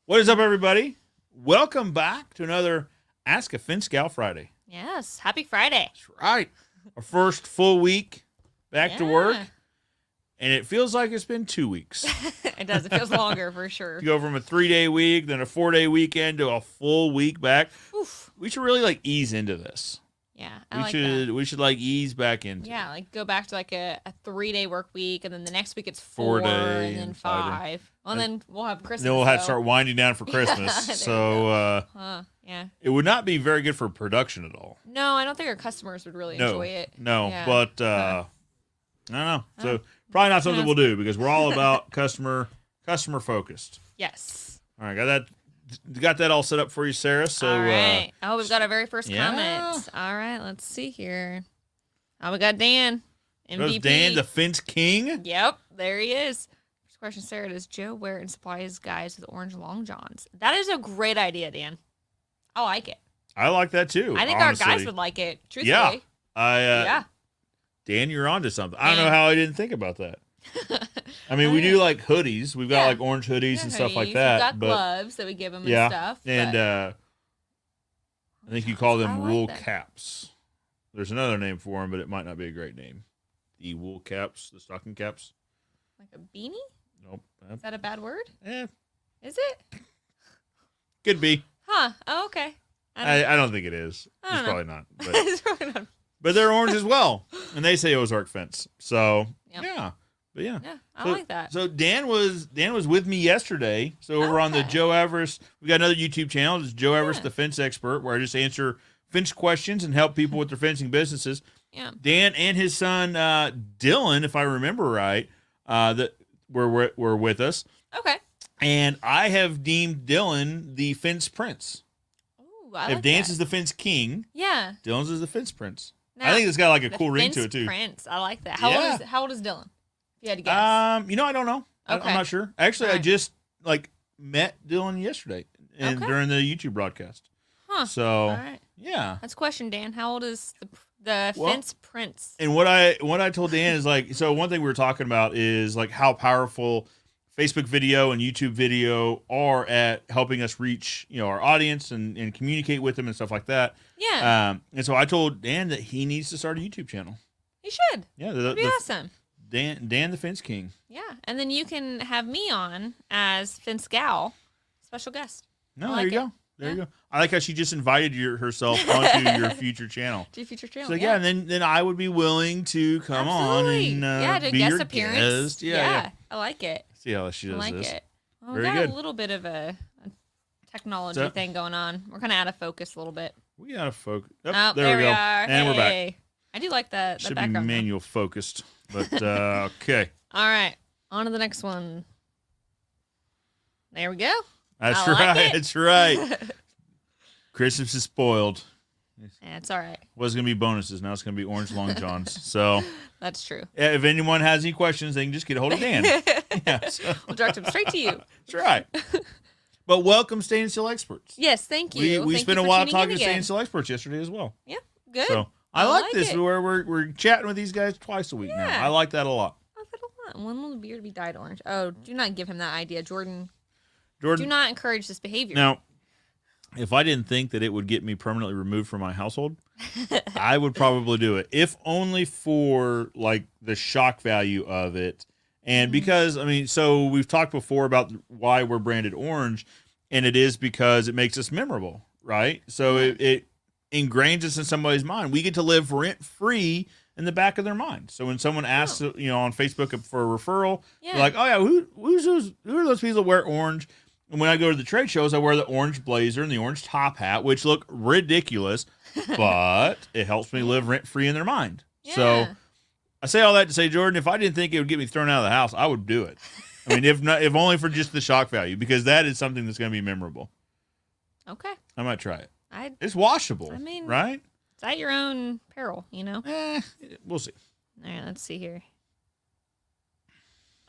What is up, everybody? Welcome back to another Ask a Fence Gal Friday. Yes, happy Friday. That's right. Our first full week back to work, and it feels like it's been 2 weeks. It does. It feels longer for sure. To go from a 3-day week, then a 4-day weekend to a full week back. Oof. We should really ease into this. Yeah, We should ease back into. Yeah, go back to a 3-day work week, and then the next week it's 4 4 day and then 5. Well, and then we'll have Christmas. Then we'll have to start winding down for Christmas. So yeah, it would not be very good for production at all. No, I don't think our customers would really enjoy it. No, yeah. but I don't know. So probably not something we'll do because we're all about customer focused. Yes. All right, got that all set up for you, Sarah. So all right. We've got our very first comment. All right, let's see here. We got Dan. MVP. Dan, the fence king. Yep, there he is. First question, Sarah, does Joe wear and supply his guys with orange long johns? That is a great idea, Dan. I like it. I like that too. I think honestly. our guys would like it, truthfully. Yeah. Dan, you're onto something. I don't know how I didn't think about that. I mean, we do hoodies. We've got orange hoodies and stuff like that. We've got gloves that we give them and stuff. And I think you call them wool caps. There's another name for them, but it might not be a great name. The wool caps, the stocking caps. Like a beanie? Nope. Is that a bad word? Eh. Is it? Could be. Huh. Oh, okay. I don't think it is. It's probably not. But, it's probably not. But they're orange as well. And they say Ozark fence. So, yeah. But yeah, I like that. So Dan was with me yesterday. So we're on the Joe Everest. We got another YouTube channel. It's Joe Everest, the fence expert, where I just answer fence questions and help people with their fencing businesses. Yeah. Dan and his son Dylan, if I remember right, that were with us. Okay. And I have deemed Dylan the fence prince. Ooh, I if like Dan's that. is the fence king, Dylan's is the fence prince. Now, I think it's got a cool ring to it too. Prince, I like that. How old is Dylan? If you had to guess. I don't know. Okay. I'm not sure. Actually, I just met Dylan yesterday and during the YouTube broadcast. Huh. So all right. Yeah. That's a question, Dan. How old is the fence prince? And what I told Dan is so one thing we were talking about is how powerful Facebook video and YouTube video are at helping us reach, our audience and communicate with them and stuff like that. Yeah. And so I told Dan that he needs to start a YouTube channel. He should. Yeah. That'd be awesome. Dan the Fence King. Yeah. And then you can have me on as Fence Gal, special guest. No, there you go. There you go. I like how she just invited herself onto your future channel. To your future channel. So and then I would be willing to come on and do be guest your appearance. guest. Yeah. I like it. See how she does this. I like it. Well, Very we got good. a little bit of a technology thing going on. We're kind of out of focus a little bit. We got to focus. Oh, there we go. are. And we're back. I do like that. Should background be manual focused, but okay. All right, on to the next one. There we go. That's like right. it. That's right. Christmas is spoiled. Yeah, it's all right. Was going to be bonuses. Now it's going to be orange long johns. So that's true. If anyone has any questions, they can just get a hold of Dan. We'll direct them straight to you. That's right. But welcome, Stain and Seal Experts. Yes, thank you. We spent a while talking to Stain and Seal Experts yesterday as well. Yeah, good. So I like this where we're chatting with these guys twice a week now. I like that a lot. I like that a lot. When will the beard be dyed orange? Oh, do not give him that idea, Jordan. Do not encourage this behavior. Now, if I didn't think that it would get me permanently removed from my household, I would probably do it. If only for the shock value of it. And because, so we've talked before about why we're branded orange, and it is because it makes us memorable, right? So it ingrains us in somebody's mind. We get to live rent-free in the back of their mind. So when someone asks, on Facebook for a referral, they're like, oh, yeah, who are those people that wear orange? And when I go to the trade shows, I wear the orange blazer and the orange top hat, which look ridiculous, but it helps me live rent-free in their mind. Yeah. So I say all that to say, Jordan, if I didn't think it would get me thrown out of the house, I would do it. If only for just the shock value, because that is something that's going to be memorable. Okay. I might try it. It's washable, right? It's at your own peril, We'll see. All right, let's see here.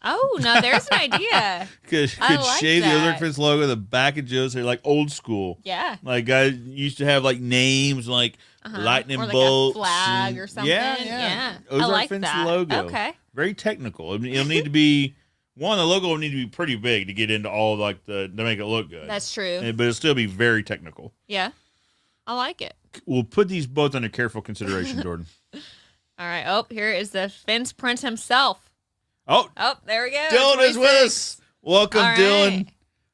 Oh, no, there's an idea. Could shave the Ozark Fence logo on the back of Joe's hair, old school. Yeah. Guys used to have names lightning or bolts. A flag or something. Yeah. I Ozark like Fence that. logo. Okay. Very technical. It'll need to be one, the logo will need to be pretty big to get into all like to make it look good. That's true. But it'll still be very technical. Yeah. I like it. We'll put these both under careful consideration, Jordan. All right. Oh, here is the fence prince himself. Oh, there we go. Dylan is with us. Welcome, All right. Dylan.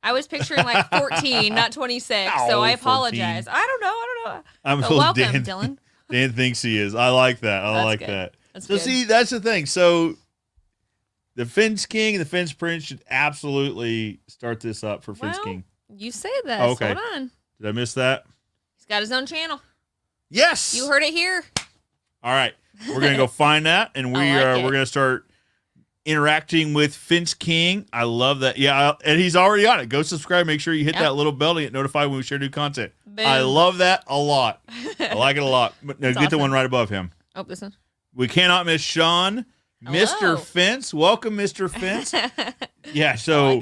I was picturing like 14, not 26, so I apologize. 14. I don't know. I'm But welcome, Dan, Dylan. Dan thinks he is. I like that. I That's like good. that. That's so good. see, that's the thing. So the Fence King and the Fence Prince should absolutely start this up for Fence King. You say this. Oh, okay. Hold on. Did I miss that? He's got his own channel. Yes. You heard it here. All right. We're gonna go find that, and we're gonna start interacting with Fence King. I love that. Yeah, and he's already on it. Go subscribe. Make sure you hit that little bell to get notified when we share new content. Boom. I love that a lot. I like it a lot. But no, get the one right above him. Oh, this one. We cannot miss Sean, Hello. Mr. Fence. Welcome, Mr. Fence. Yeah, so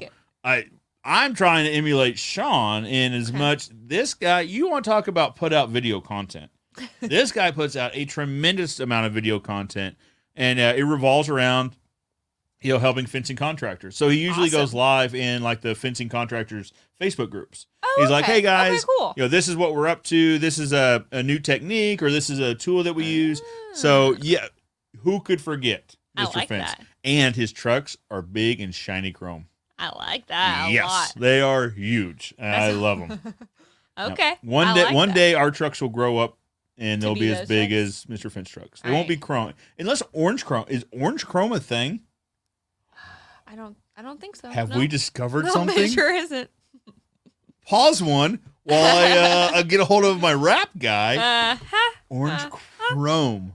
I'm trying to emulate Sean in as much. This guy, you want to talk about put out video content. This guy puts out a tremendous amount of video content, and it revolves around helping fencing contractors. So he usually goes live in like the fencing contractors Facebook groups. Oh, he's like, hey guys, cool. this is what we're up to. This is a new technique, or this is a tool that we use. So yeah, who could forget Mr. I like Fence? that. And his trucks are big and shiny chrome. I like that a lot. They are huge. I love them. Okay. Now, one day our trucks will grow up and they'll be as big trucks? as Mr. Fence trucks. They won't be chrome. Unless orange chrome. Is orange chrome a thing? I don't think so. Have we discovered no, something? It sure isn't. Pause one while I get a hold of my rap guy. Orange chrome.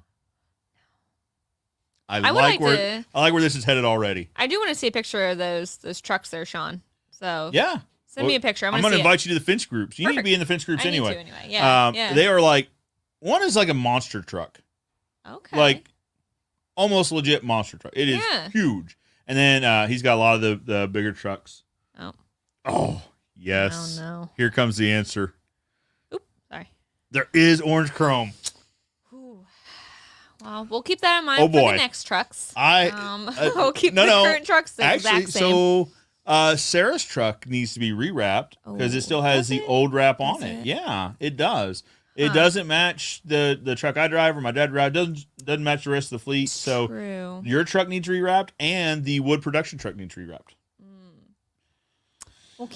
I like where this is headed already. I do want to see a picture of those trucks there, Sean. So yeah. Send me a picture. I'm going to invite you to the fence groups. You need to be in the fence groups anyway. Need to anyway. Yeah, They are like, one is like a monster truck. Okay. Like, almost legit monster truck. It is huge. And then he's got a lot of the bigger trucks. Oh, yes. Oh, no. Here comes the answer. Oop, sorry. There is orange chrome. Ooh. Well, we'll keep that in mind for the next trucks. We'll keep the current trucks the exact same. So Sarah's truck needs to be rewrapped because it still has the old wrap on it. Yeah, it does. It doesn't match the truck I drive or my dad drive. Doesn't match the rest of the fleet. So True. Your truck needs rewrapped and the wood production truck needs rewrapped. We'll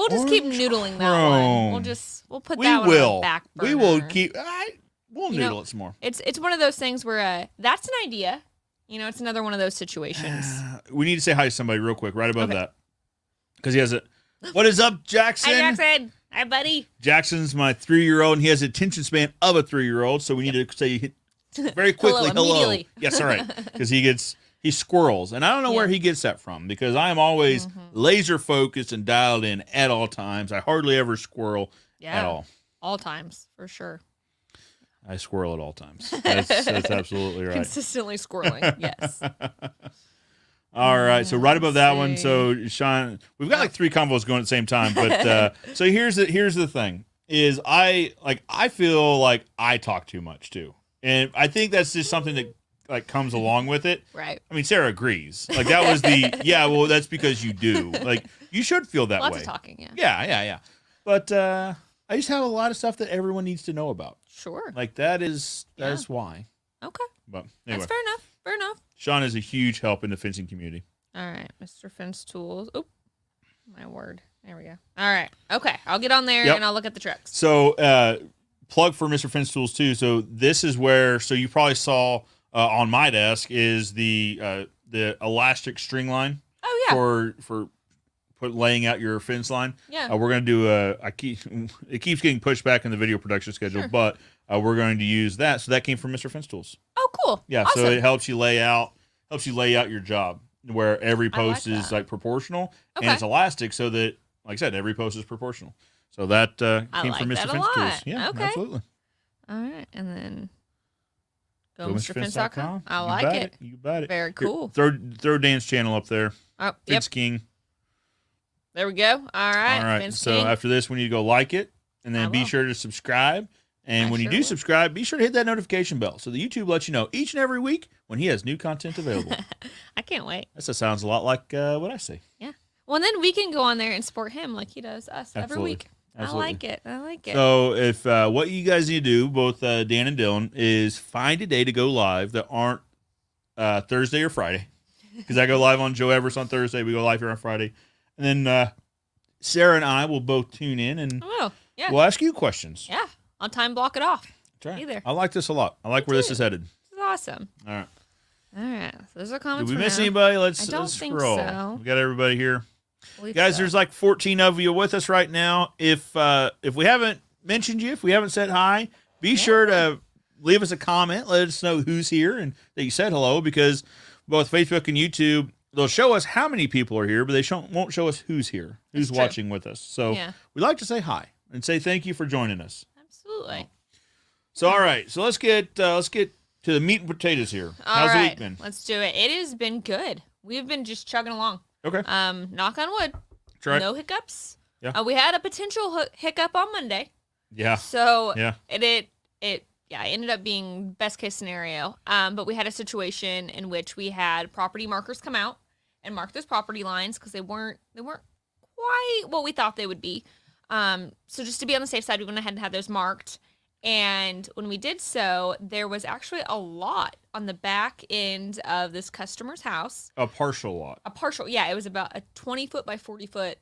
just keep noodling that one. We'll put that one on the back burner. We will keep. We'll noodle it some more. It's one of those things where that's an idea. It's another one of those situations. We need to say hi to somebody real quick right above that because he has a. What is up, Jackson? Hi, Jackson. Hi, buddy. Jackson's my 3-year-old, and he has the attention span of a 3-year-old, so we need to say very quickly hello. Immediately. Yes, all right, because he squirrels, and I don't know where he gets that from because I am always laser focused and dialed in at all times. I hardly ever squirrel at all. All times, for sure. I squirrel at all times. That's absolutely right. Consistently squirreling, yes. All right, so right above that one, so Sean, we've got like 3 convos going at the same time, but so here's the thing: is I feel like I talk too much too, and I think that's just something that like comes along with it. Right. I mean, Sarah agrees. Like that was well, that's because you do. Like you should feel that way. Lots of talking, Yeah. But I just have a lot of stuff that everyone needs to know about. Sure. Like that is why. Okay. But anyway. That's fair enough. Fair enough. Sean is a huge help in the fencing community. All right, Mr. Fence Tools. Oh, my word. There we go. All right. Okay, I'll get on there and I'll look at the trucks. So, plug for Mr. Fence Tools too. So this is where. So you probably saw on my desk is the elastic string line. Oh yeah. For laying out your fence line. Yeah. We're going to do it keeps getting pushed back in the video production schedule, but we're going to use that. So that came from Mr. Fence Tools. Oh, cool. Yeah. Awesome. So it helps you lay out your job where every post is like proportional and it's elastic so that, like I said, every post is proportional. So that came from Mr. Fence Tools. Yeah, absolutely. All right. And then go MrFence.com. I like it. You bet it. Very cool. Here, throw Dan's channel up there. Oh, Fence King. There we go. All right. So after this, we need to go like it, and then be sure to subscribe And I when you sure do will. subscribe, be sure to hit that notification bell so the YouTube lets you know each and every week when he has new content available. I can't wait. That sounds a lot like what I say. Yeah. Well, then we can go on there and support him like he does us every Absolutely. week. Absolutely. I like it. I like it. So if what you guys need to do, both Dan and Dylan, is find a day to go live that aren't Thursday or Friday. Because I go live on Joe Everest on Thursday. We go live here on Friday. And then Sarah and I will both tune in and yeah. we'll ask you questions. Yeah. I'll time block it off. That's right. Either. I like this a lot. I like where this is headed. This is awesome. All right. All right. So those are comments. Did we for miss now. anybody? I Let's don't think scroll. so. We got everybody here. Believe Guys, so. there's like 14 of you with us right now. If we haven't mentioned you, if we haven't said hi, be sure to leave us a comment. Let us know who's here and that you said hello, because both Facebook and YouTube, they'll show us how many people are here, but they won't show us who's here, who's watching with us. So we like to say hi and say thank you for joining us. Absolutely. So all right, so let's get to the meat and potatoes here. How's the week been? Let's do it. It has been good. We've been just chugging along. Okay. Knock on wood. Right. No hiccups. Yeah. We had a potential hiccup on Monday. Yeah. So yeah. It ended up being best case scenario. But we had a situation in which we had property markers come out and mark those property lines because they weren't quite what we thought they would be. So just to be on the safe side, we went ahead and had those marked. And when we did so, there was actually a lot on the back end of this customer's house. A partial lot. A partial, yeah. It was about a 20-foot by 40-foot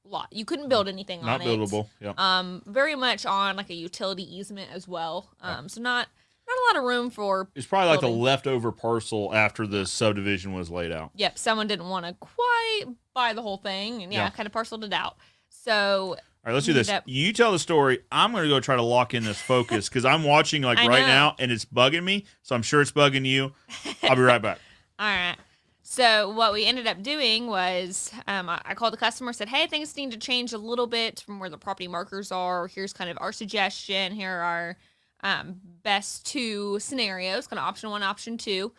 lot. You couldn't build anything on it. Not buildable, yeah. Very much on like a utility easement as well. So not a lot of room for It's probably like building. the leftover parcel after the subdivision was laid out. Yep, someone didn't want to quite buy the whole thing and kind of parceled it out. So all right, let's do this. You tell the story. I'm going to go try to lock in this focus because I'm watching like right now and it's bugging me. So I'm sure it's bugging you. I'll be right back. All right. So what we ended up doing was I called the customer, said, hey, things need to change a little bit from where the property markers are. Here's kind of our suggestion. Here are our best two scenarios, kind of option 1, option 2.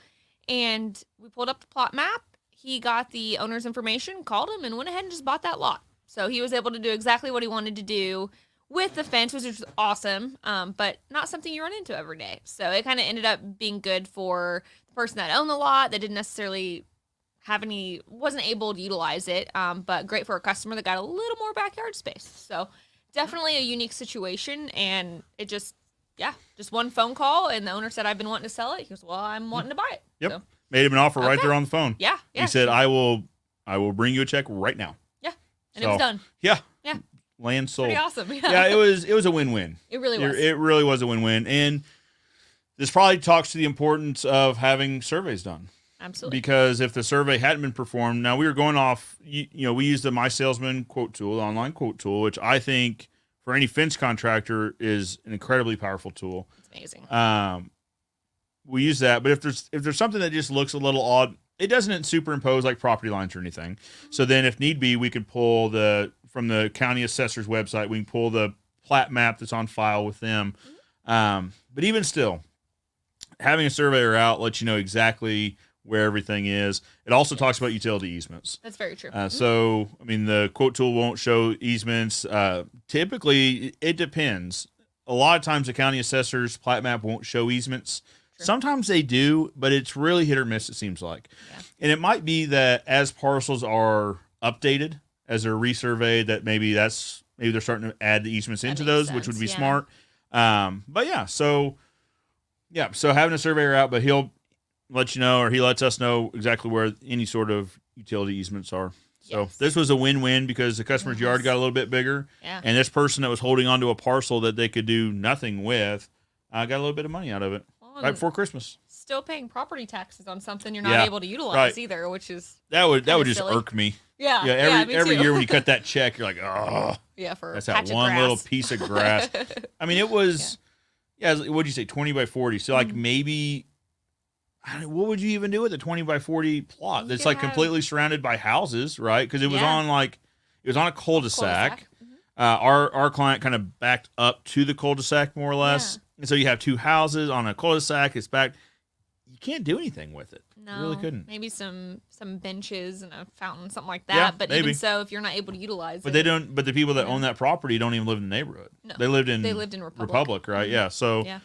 And we pulled up the plot map. He got the owner's information, called him, and went ahead and just bought that lot. So he was able to do exactly what he wanted to do with the fence, which was awesome, but not something you run into every day. So it kind of ended up being good for the person that owned the lot that didn't necessarily wasn't able to utilize it, but great for a customer that got a little more backyard space. So definitely a unique situation, and it just one phone call, and the owner said, I've been wanting to sell it. He goes, well, I'm wanting to buy it. Yep. So, made him an offer right there on the phone. Yeah. He said, I will bring you a check right now. And it was done. Yeah. Yeah. Land sold. Pretty awesome. Yeah, it was a win-win. It really was. It really was a win-win. And this probably talks to the importance of having surveys done. Absolutely. Because if the survey hadn't been performed, now we were going off, we used the My Salesman quote tool, the online quote tool, which I think for any fence contractor is an incredibly powerful tool. It's amazing. We use that, but if there's something that just looks a little odd, it doesn't superimpose like property lines or anything. So then if need be, we could pull from the county assessor's website, we can pull the plat map that's on file with them. But even still, having a surveyor out lets you know exactly where everything is. It also talks about utility easements. That's very true. So, I mean, the quote tool won't show easements. Typically, it depends. A lot of times the county assessor's plat map won't show easements. Sometimes they do, but it's really hit or miss, it seems like. Yeah. And it might be that as parcels are updated, as they're resurveyed, that maybe they're starting to add the easements into those, sense, which would be smart. But so having a surveyor out, but he'll let you know, or he lets us know exactly where any sort of utility easements are. So this was a win-win because the customer's yard got a little bit bigger, and this person that was holding onto a parcel that they could do nothing with got a little bit of money out of it. Right before Christmas. Still paying property taxes on something you're not able to utilize either, which is that would just silly. irk me. Yeah. Every year when you cut that check, you're like, oh, yeah, for that's a patch that one of grass. little piece of grass. I mean, it was, what'd you say, 20 by 40? So like maybe, what would you even do with a 20 by 40 plot that's like completely surrounded by houses, right? Because it was on a cul-de-sac. Our client kind of backed up to the cul-de-sac more or less. And so you have two houses on a cul-de-sac. It's back. You can't do anything with it. No, You really couldn't. Maybe some benches and a fountain, something like that. Yeah, but maybe. even so, if you're not able to utilize But it, they don't. But the people that own that property don't even live in the neighborhood. No, they lived in Republic, right? Yeah. So yeah.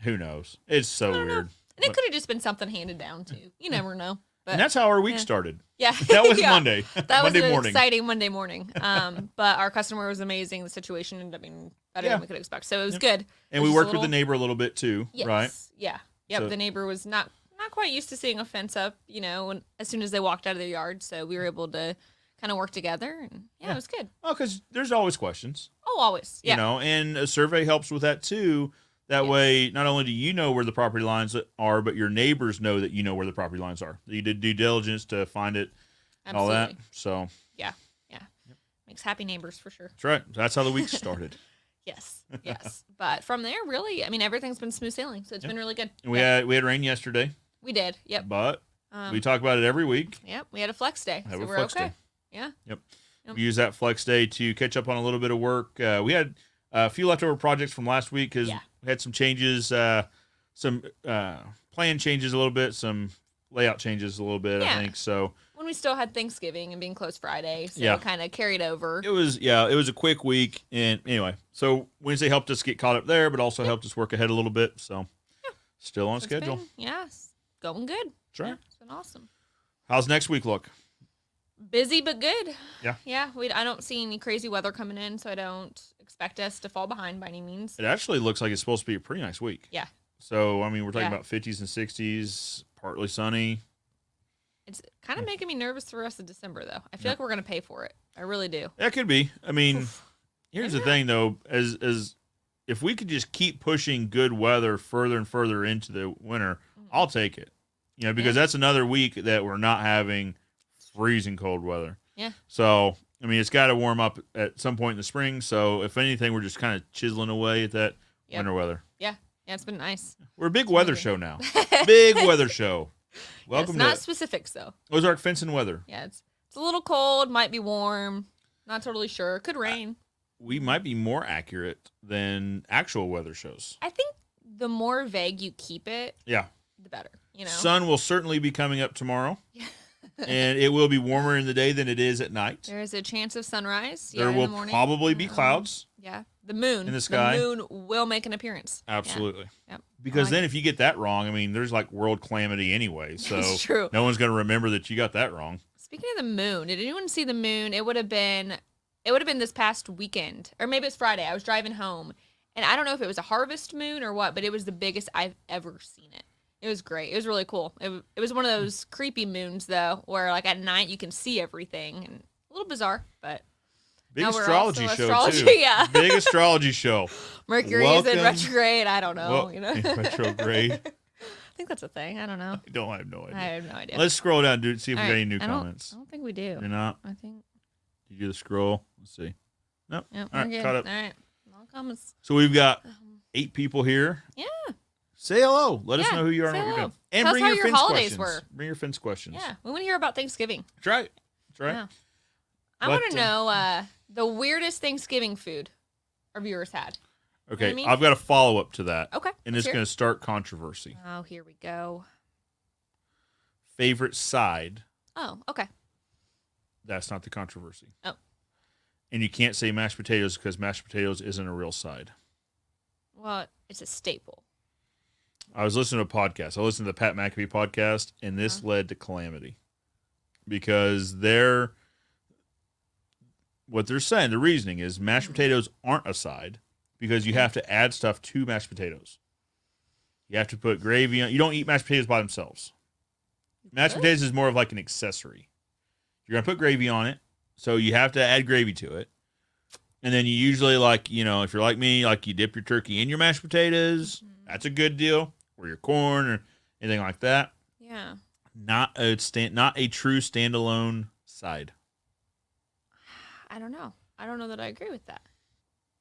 who knows? It's so weird. And it could have just been something handed down too. You never know. But And that's how our week started. Yeah, That was yeah. Monday. That was Monday an morning. exciting Monday morning. But our customer was amazing. The situation ended up being better than we could expect. So it was good. And we worked with the neighbor a little bit too, yes, right? Yeah. Yep. So- The neighbor was not quite used to seeing a fence up, as soon as they walked out of their yard. So we were able to kind of work together, and it was good. Oh, because there's always questions. Oh, always. Yeah. And a survey helps with that too. That way, not only do you know where the property lines are, but your neighbors know that you know where the property lines are. You did due diligence to find it, and all that. So yeah. Makes happy neighbors for sure. that's right. That's how the week started. Yes. But from there, really, I mean, everything's been smooth sailing. So it's been really good. And we had rain yesterday. We did. Yep. But we talk about it every week. Yep. We had a flex day. So we're flex okay. day. Yeah. Yep. We use that flex day to catch up on a little bit of work. We had a few leftover projects from last week because we had some changes, some plan changes a little bit, some layout changes a little bit, I think. So when we still had Thanksgiving and being closed Friday, so it kind of carried over. It was a quick week. And anyway, so Wednesday helped us get caught up there, but also helped us work ahead a little bit. So still on schedule. It's going good. That's right. It's been awesome. How's next week look? Busy but good. Yeah. Yeah. I don't see any crazy weather coming in, so I don't expect us to fall behind by any means. It actually looks like it's supposed to be a pretty nice week. Yeah. So, I mean, we're talking about 50s and 60s, partly sunny. It's kind of making me nervous for the rest of December, though. I feel like we're going to pay for it. I really do. That could be. I mean, here's the thing, though. As if we could just keep pushing good weather further and further into the winter, I'll take it. Because that's another week that we're not having freezing cold weather. Yeah. So, I mean, it's got to warm up at some point in the spring. So, if anything, we're just kind of chiseling away at that winter weather. Yeah. Yeah, it's been nice. We're a big weather show now. Big weather show. Welcome to not specifics, though. Ozark Fence and Weather. Yeah, it's a little cold, might be warm. Not totally sure. Could rain. We might be more accurate than actual weather shows. I think the more vague you keep it, the better. Sun will certainly be coming up tomorrow. And it will be warmer in the day than it is at night. There is a chance of sunrise. There will probably be clouds. Yeah. The moon. In the sky. The moon will make an appearance. Absolutely. Yeah. Yep. Because then if you get that wrong, I mean, there's like world calamity anyway. So That's true. No one's going to remember that you got that wrong. Speaking of the moon, did anyone see the moon? It would have been this past weekend. Or maybe it's Friday. I was driving home. And I don't know if it was a harvest moon or what, but it was the biggest I've ever seen it. It was great. It was really cool. It was one of those creepy moons, though, where like at night you can see everything. And a little bizarre, but... Big astrology show, too. Yeah. Big astrology show. Mercury is in retrograde. I don't know. Retrograde. I think that's a thing. I don't know. I have no idea. I have no idea. Let's scroll down, dude, see if we got any new comments. I don't think we do. You're not? I think. Did you do the scroll? Let's see. Nope. Yep, all right, caught up. All right. No comments. So we've got 8 people here. Yeah. Say hello. Let us know who you are and what you're doing. And Tell bring us your how fence holidays questions. were. Bring your fence questions. Yeah. We want to hear about Thanksgiving. That's right. That's right. Yeah. I want to know the weirdest Thanksgiving food our viewers had. Okay. You know what I mean? I've got a follow-up to that. Okay. And it's going to start controversy. Oh, here we go. Favorite side. Oh, okay. That's not the controversy. Oh. And you can't say mashed potatoes because mashed potatoes isn't a real side. Well, it's a staple. I was listening to a podcast. I listened to the Pat McAfee podcast, and this led to calamity. Because what they're saying, the reasoning is mashed potatoes aren't a side because you have to add stuff to mashed potatoes. You have to put gravy on. You don't eat mashed potatoes by themselves. Mashed potatoes is more of like an accessory. You're going to put gravy on it, so you have to add gravy to it. And then you usually, if you're like me, you dip your turkey in your mashed potatoes. Mm-hmm. That's a good deal. Or your corn or anything like that. Yeah. Not a true standalone side. I don't know. I don't know that I agree with that.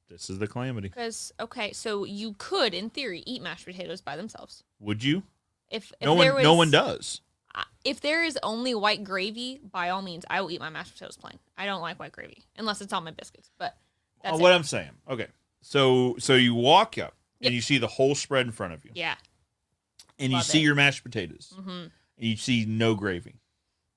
This is the calamity. Because, so you could, in theory, eat mashed potatoes by themselves. Would you? If no one does. If there is only white gravy, by all means, I will eat my mashed potatoes plain. I don't like white gravy unless it's on my biscuits. But that's what I'm saying. Okay, so you walk up and you see the whole spread in front of you. Yeah. and you Love see it. your mashed potatoes, Mm-hmm. and you see no gravy.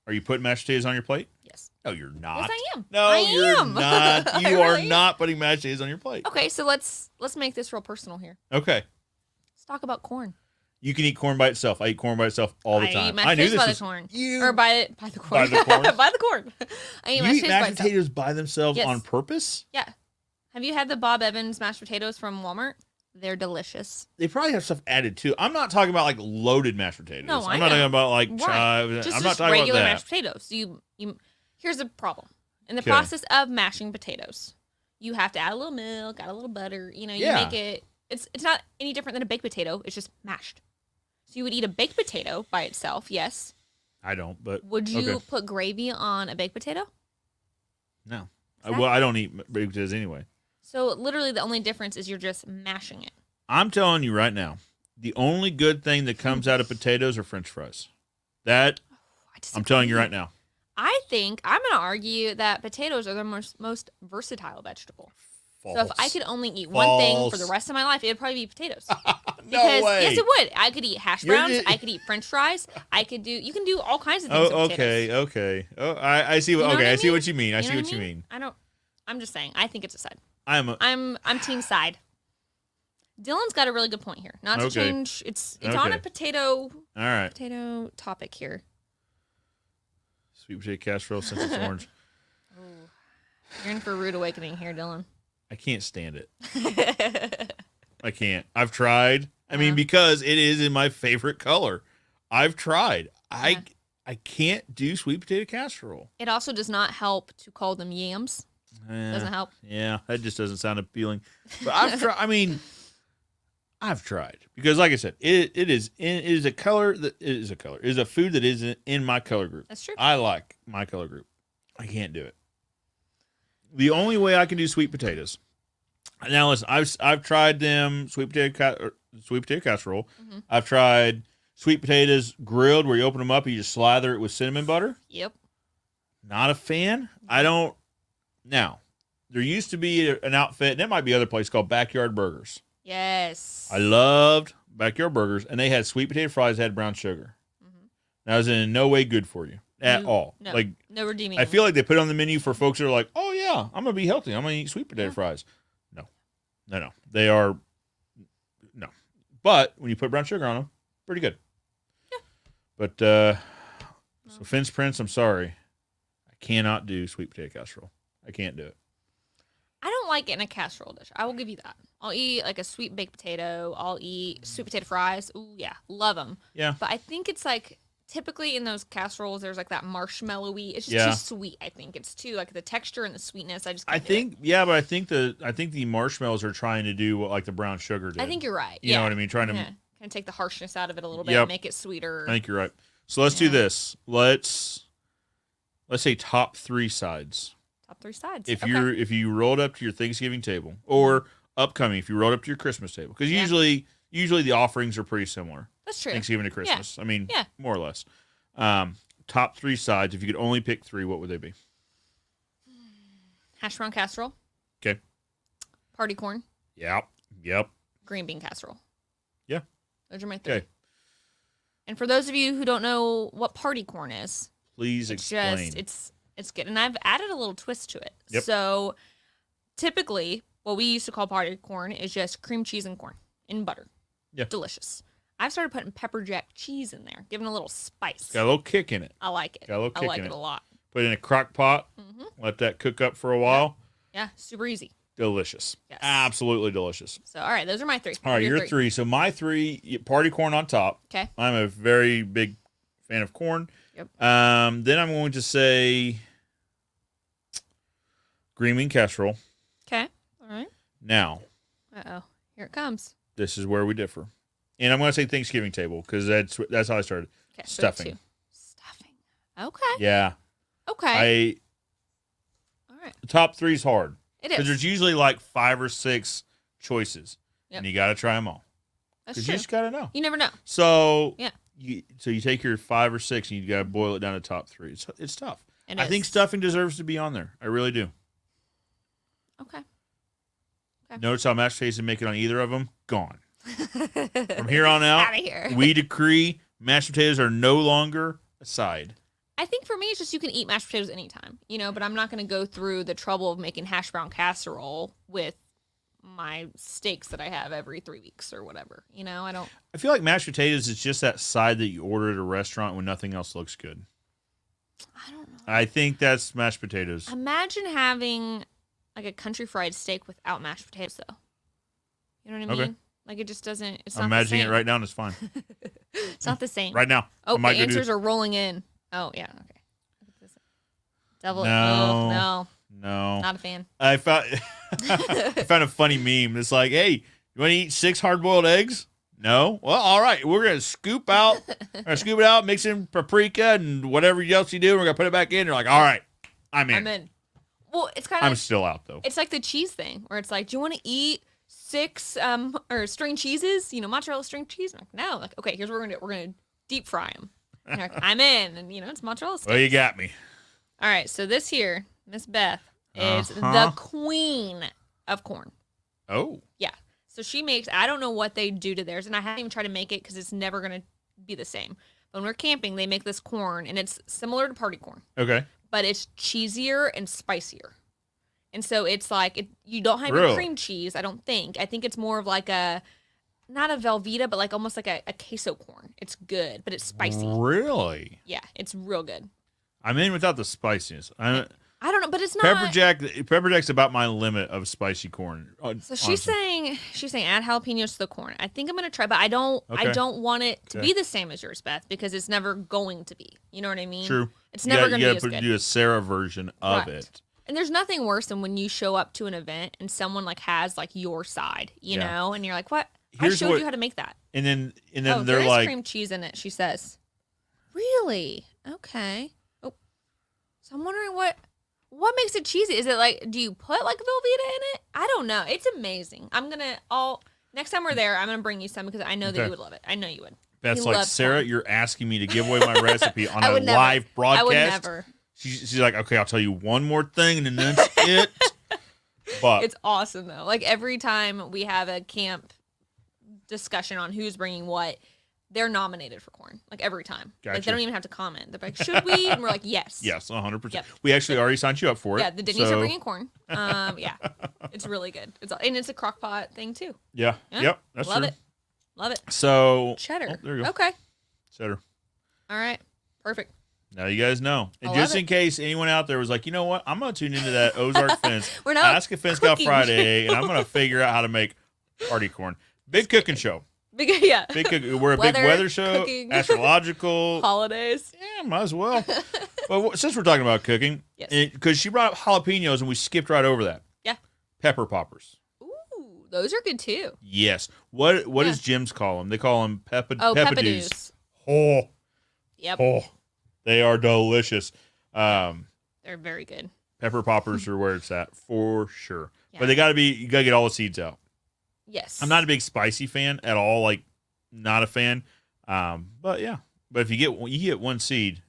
Are you putting mashed potatoes on your plate? Yes. No, you're not. Yes, I am. No, I you're am. not. I You are really am. not putting mashed potatoes on your plate. Okay, so let's make this real personal here. Okay. Let's talk about corn. You can eat corn by itself. I eat corn by itself all the I time. eat mashed I knew potatoes this by was the corn. you. Or by the corn. By the corn? By the corn. I eat You mashed eat potatoes by mashed itself. potatoes by themselves Yes. on purpose? Yeah. Have you had the Bob Evans mashed potatoes from Walmart? They're delicious. They probably have stuff added too. I'm not talking about like loaded mashed potatoes. No, I I'm not know. talking about like Right. chives. Just I'm not talking regular about that. mashed potatoes. You here's the problem. In the Okay. process of mashing potatoes, you have to add a little milk, add a little butter. You Yeah. make it. It's not any different than a baked potato. It's just mashed. So you would eat a baked potato by itself, yes. I don't, but Would you okay. put gravy on a baked potato? No. Exactly. Well, I don't eat baked potatoes anyway. So literally the only difference is you're just mashing it. I'm telling you right now, the only good thing that comes out of potatoes are French fries. That I'm telling you right now. I think I'm going to argue that potatoes are the most versatile vegetable. False. So if I could only eat one thing for the False. rest of my life, it would probably be potatoes. No Because way. yes, it would. I could eat hash You're browns. just- I could eat French fries. You can do all kinds of things. Oh, with okay, potatoes. okay. Oh, I see. You know Okay, what I I see mean? what you mean. I You see know what you mean. I'm just saying. I think it's a side. I'm team side. Dylan's got a really good point here. Not to Okay. change. It's on a Okay. potato all right. topic here. Sweet potato casserole since it's orange. You're in for a rude awakening here, Dylan. I can't stand it. I can't. I've tried. I mean, Uh-huh. because it is in my favorite color. I've tried. Yeah. I can't do sweet potato casserole. It also does not help to call them yams. Doesn't help. Yeah, that just doesn't sound appealing. But I've tried. I mean, I've tried because, like I said, it is a color that it is a color. It is a food that is in my color group. That's true. I like my color group. I can't do it. The only way I can do sweet potatoes. Now listen, I've tried them sweet potato casserole. Mm-hmm. I've tried sweet potatoes grilled, where you open them up and you just slather it with cinnamon butter. Yep. Not a fan. I don't. Now, there used to be an outfit, and it might be other place, called Backyard Burgers. Yes. I loved Backyard Burgers, and they had sweet potato fries that had brown sugar. Mhm. That was in no way good for you at all. No. Like, No redeeming. I feel like they put it on the menu for folks that are like, oh yeah, I'm gonna be healthy. I'm gonna eat sweet potato fries. No. They are no. But when you put brown sugar on them, pretty good. Yeah. But so Finn's Prince, I'm sorry. I cannot do sweet potato casserole. I can't do it. I don't like it in a casserole dish. I will give you that. I'll eat like a sweet baked potato. I'll eat sweet potato fries. Ooh, yeah. Love them. Yeah. But I think it's like typically in those casseroles, there's like that marshmallowy. It's just Yeah. too sweet. I think it's too like the texture and the sweetness. I just I can't do it. think yeah, but I think the marshmallows are trying to do what like the brown sugar did. I think you're right. You know what I mean? Trying to kind of take the harshness out of it a little bit, Yep. make it sweeter. I think you're right. So let's do Yeah. this. Let's say top 3 sides. Top 3 sides. If Okay. you rolled up to your Thanksgiving table, or upcoming, if you rolled up to your Christmas table, because Yeah. usually the offerings are pretty similar. That's true. Thanksgiving to Christmas. I mean, Yeah. more or less. Top 3 sides. If you could only pick 3, what would they be? Hash brown casserole. Okay. Party corn. Yep. Green bean casserole. Yeah. Those are my 3. Okay. And for those of you who don't know what party corn is, Please it's explain. just it's good, and I've added a little twist to it. Yep. So typically, what we used to call party corn is just cream cheese and corn and butter. Yeah. Delicious. I've started putting pepper jack cheese in there, giving a little spice. Got a little kick in it. I like it. Got a little I kick like in it it. a lot. Put it in a crock pot. Hmm. Let that cook up for a while. Yeah, super easy. Delicious. Yes. Absolutely delicious. So, all right, those are my 3. All right, your 3. So my 3, party corn on top. Okay. I'm a very big fan of corn. Yep. Then I'm going to say green bean casserole. Okay. All right. Now, Uh-oh. Here it comes. this is where we differ. And I'm going to say Thanksgiving table because that's how I started. Okay. so Stuffing. 2. Stuffing. Okay. Yeah. Okay. All right. The top 3 is hard It because is. there's usually like 5 or 6 choices, Yep. and you got to try them all That's because true. you just got to know. You never know. So Yeah. you take your 5 or 6 and you got to boil it down to top 3. It's tough. It I think is. stuffing deserves to be on there. I really do. Okay. Notice how mashed potatoes make it on either of them? Gone. From here on out, Out of here. we decree mashed potatoes are no longer a side. I think for me, it's just you can eat mashed potatoes anytime, but I'm not going to go through the trouble of making hash brown casserole with my steaks that I have every 3 weeks or whatever. I don't. I feel like mashed potatoes is just that side that you order at a restaurant when nothing else looks good. I don't know. I think that's mashed potatoes. Imagine having like a country fried steak without mashed potatoes, though. You know what I mean? Okay. Like it just doesn't. It's I'm not imagining the same. it right now and it's fine. It's not the same. Right now. Oh, I the might go answers are rolling in. Oh yeah. Okay. Devil. No. Oh, no. No. Not a fan. I found a funny meme. It's like, hey, you want to eat 6 hard-boiled eggs? No? Well, all right. We're going to scoop it out, mix in paprika and whatever else you do. We're going to put it back in. You're like, all right, I'm in. I'm in. Well, it's kind of. I'm still out, though. It's like the cheese thing where it's like, do you want to eat 6 or string cheeses? Mozzarella string cheese? I'm like, no. Like, okay, here's what we're going to do. We're going to deep fry them. And you're like, I'm in. And, it's mozzarella sticks. Well, you got me. All right. So this here, Miss Beth, is the queen of corn. Oh. Yeah. So she makes, I don't know what they do to theirs, and I haven't even tried to make it because it's never going to be the same. When we're camping, they make this corn, and it's similar to party corn. Okay. But it's cheesier and spicier. And so it's like, you don't have Really? your cream cheese, I don't think. I think it's more of like not a Velveeta, but like almost like a queso corn. It's good, but it's spicy. Really? Yeah, it's real good. I'm in without the spiciness. I don't know, but it's not. Pepper Jack's about my limit of spicy corn. So she's saying add jalapenos to the corn. I think I'm gonna try, but I don't want it to be the same as yours, Beth, because it's never going to be. You know what I mean? True. It's never gonna be as good. good. Do a Sarah version of it. And there's nothing worse than when you show up to an event and someone like has like your side, you know, and you're like, what? I showed you how to make that. And then they're they're like, cream cheese in it. She says, really? Okay. Oh, so I'm wondering what makes it cheesy? Is it like, do you put like Velveeta in it? I don't know. It's amazing. Next time we're there, I'm going to bring you some because I know that you would love it. I know you would. That's like, Sarah, corn. You're asking me to give away my recipe on a live broadcast. I would never. She's like, okay, I'll tell you one more thing and then that's it. But it's awesome though. Like every time we have a camp discussion on who's bringing what, they're nominated for corn. Like every time. Gotcha. Like they don't even have to comment. They're like, should we? And we're like, yes. Yes, 100%. Yep. We actually already signed you up for it. Yeah, the Denny's are bringing corn. Yeah, it's really good. And it's a crock pot thing too. Yeah. Yep. That's Love true. it. Love it. So cheddar. Oh, there you go. Okay. Cheddar. All right. Perfect. Now you guys know. And I just love in case anyone out there was like, you know what? I'm going to tune into that Ozark Fence. We're not Ask a Fence Scout cooking. Friday, and I'm going to figure out how to make party corn. Big cooking show. Yeah. Big we're a big weather show. Cooking. Astrological. Holidays. Yeah, might as well. But since we're talking about cooking, because she brought up jalapenos, and we skipped right over that. Yeah. Pepper poppers. Ooh, those are good too. Yes. What does Jim's call them? They call them peppadews. Oh. Yep. Oh. They are delicious. They're very good. Pepper poppers are where it's at for sure. Yeah. But you got to get all the seeds out. Yes. I'm not a big spicy fan at all. Like, not a fan. But yeah. But if you get one seed,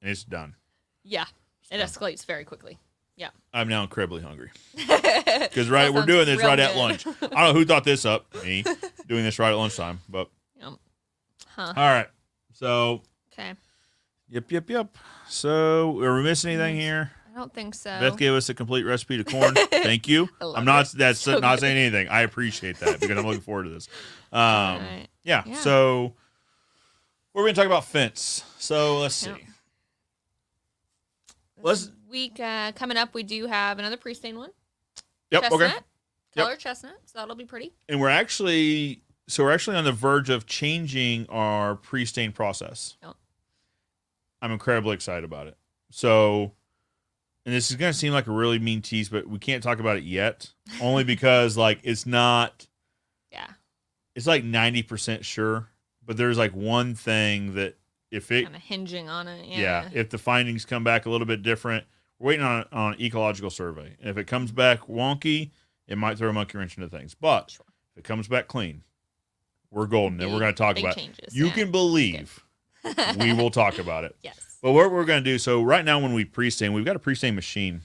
and it's done. Yeah. It escalates very quickly. Yeah. I'm now incredibly hungry. Because we're doing this right at lunch. I don't know who thought this up. Me doing this right at lunchtime. But Huh. All right. So. Okay. Yep. So, are we missing anything here? I don't think so. Beth gave us a complete recipe to corn. Thank you. I'm not. That's so not saying anything. I appreciate that because I'm looking forward to this. Right. Yeah. So we're going to talk about fence. So let's see. This week coming up, we do have another pre-stained one. Yep. Chestnut, Okay. Color chestnut. So that'll be pretty. And we're actually on the verge of changing our pre-stain process. Oh. I'm incredibly excited about it. So, and this is going to seem like a really mean tease, but we can't talk about it yet, only because like it's not. Yeah. It's like 90% sure, but there's like one thing that if it kind of hinging on it. Yeah. If the findings come back a little bit different, we're waiting on an ecological survey. And if it comes back wonky, it might throw a monkey wrench into things. But if it comes back clean, we're golden, and we're going to talk about changes, it. You can believe we will talk about it. Yes. But what we're going to do, so right now when we pre-stain, we've got a pre-stain machine.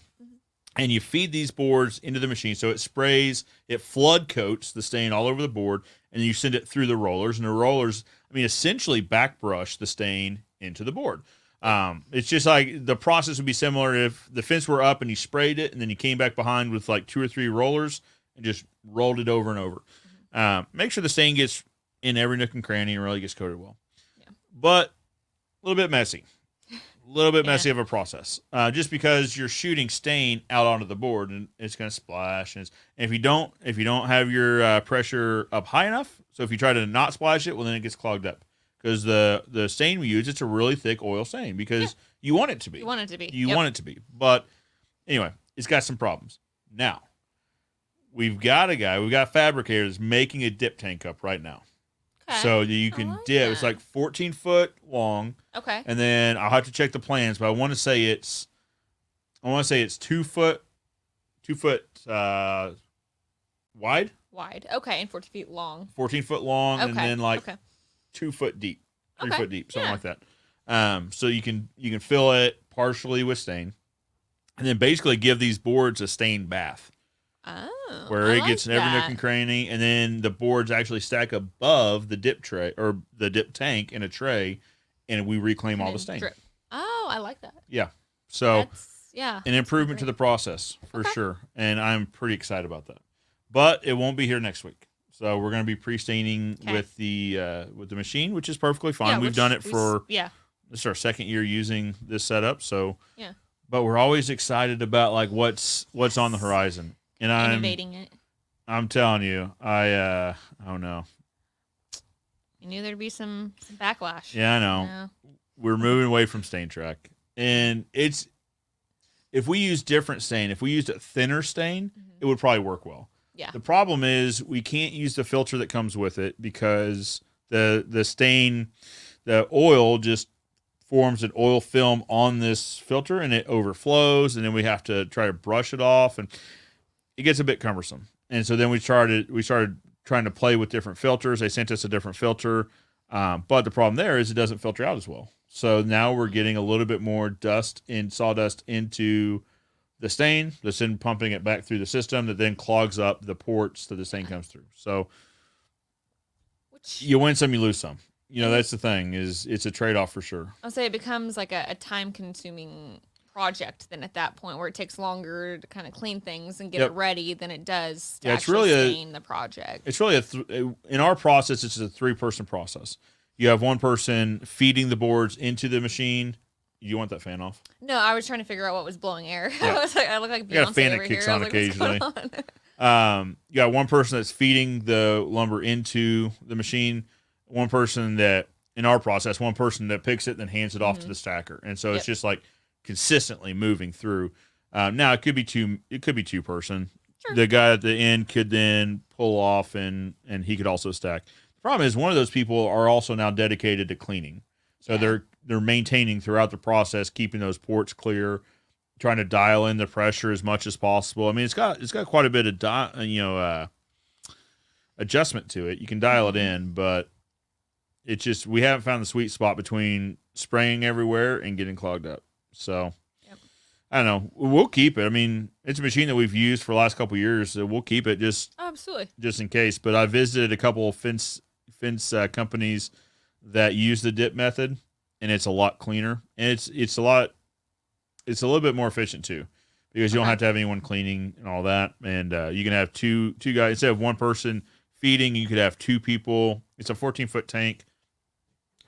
and you feed these boards into the machine. So it sprays, it flood coats the stain all over the board, and you send it through the rollers. And the rollers, essentially backbrush the stain into the board. It's just like the process would be similar if the fence were up and you sprayed it, and then you came back behind with like 2 or 3 rollers and just rolled it over and over. Make sure the stain gets in every nook and cranny and really gets coated well. Yeah. But a little bit messy. A little bit messy of a process, just because you're shooting stain out onto the board and it's going to splash. And if you don't have your pressure up high enough, so if you try to not splash it, well, then it gets clogged up because the stain we use, it's a really thick oil stain because you want it to be. You want it to be. You want it to be. But anyway, it's got some problems. Now, we've got a fabricator that's making a dip tank up right now. Okay. So you can dip. That. It's like 14 foot long. Okay. And then I'll have to check the plans, but I want to say it's 2 foot wide. Wide. Okay, and 14 feet long. 14 foot long, and then like 2 foot deep, 3 foot deep, something like that. So you can fill it partially with stain, and then basically give these boards a stain bath. Oh, where it gets in every nook and cranny, and then the boards actually stack above the dip tray or the dip tank in a tray, and we reclaim all the stain. Drip. Oh, I like that. Yeah. So an improvement to the process for sure, and I'm pretty excited about that. But it won't be here next week, so we're going to be pre-staining with the machine, which is perfectly fine. Yeah, We've done it for this is our second year using this setup, so But we're always excited about like what's on the horizon. And innovating it. I'm telling you, I don't know. You knew there'd be some backlash. Yeah, I know. We're moving away from stain track. And if we use different stain, if we used a thinner stain, it would probably work well. Yeah. The problem is we can't use the filter that comes with it because the stain, the oil just forms an oil film on this filter and it overflows, and then we have to try to brush it off, and it gets a bit cumbersome. And so then we started trying to play with different filters. They sent us a different filter, but the problem there is it doesn't filter out as well. So now we're getting a little bit more dust and sawdust into the stain, that's then pumping it back through the system that then clogs up the ports that the stain comes through. So you win some, you lose some. That's the thing, is it's a trade-off for sure. I'll say it becomes like a time-consuming project then at that point, where it takes longer to kind of clean things and get it ready than it does to actually stain the project. It's really in our process, it's a 3-person process. You have one person feeding the boards into the machine. You want that fan off? No, I was trying to figure out what was blowing air. Yeah. I look like Beyonce. You got a fan over that kicks here. on occasionally. You got one person that's feeding the lumber into the machine. One person that, in our process, one person that picks it and then hands it off to the stacker. And so it's just like consistently moving through. Now it could be two person. Sure. The guy at the end could then pull off and he could also stack. The problem is one of those people are also now dedicated to cleaning. So they're maintaining throughout the process, keeping those ports clear, trying to dial in the pressure as much as possible. It's got quite a bit of adjustment to it. You can dial it in, but it's just we haven't found the sweet spot between spraying everywhere and getting clogged up. So I don't know. We'll keep it. It's a machine that we've used for the last couple of years, so we'll keep it absolutely just in case. But I visited a couple of fence companies that use the dip method, and it's a lot cleaner, and it's a little bit more efficient too, because you don't have to have anyone cleaning and all that, and you can have two guys instead of one person feeding. You could have 2 people. It's a 14-foot tank,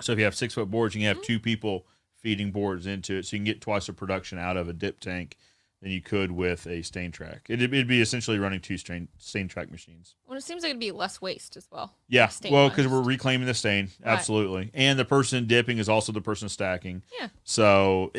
so if you have 6-foot boards, you can have 2 people feeding boards into it, so you can get twice the production out of a dip tank than you could with a stain track. It'd be essentially running 2 stain track machines. Well, it seems like it'd be less waste as well. Yeah, because we're reclaiming the stain, absolutely. And the person dipping is also the person stacking. Yeah. So,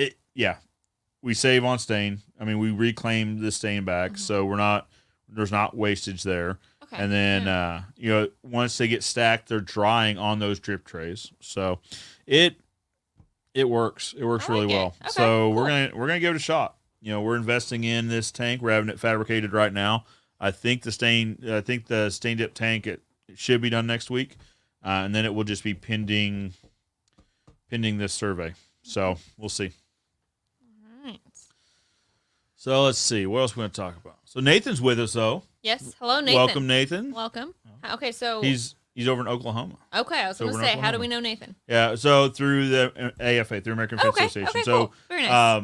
we save on stain. We reclaim the stain back, so there's not wastage there. Okay. And then, once they get stacked, they're drying on those drip trays. So, it works. It works really well. Okay, so cool. we're gonna give it a shot. We're investing in this tank. We're having it fabricated right now. I think the stain dip tank it should be done next week, and then it will just be pending this survey. So we'll see. All right. So let's see. What else we going to talk about? So Nathan's with us, though. Yes. Hello, Nathan. Welcome, Nathan. Welcome. Okay, so He's over in Oklahoma. okay. I was going to say, how do we know Nathan? Yeah, so through the AFA, through American Fence Association. Okay, so cool. Very nice.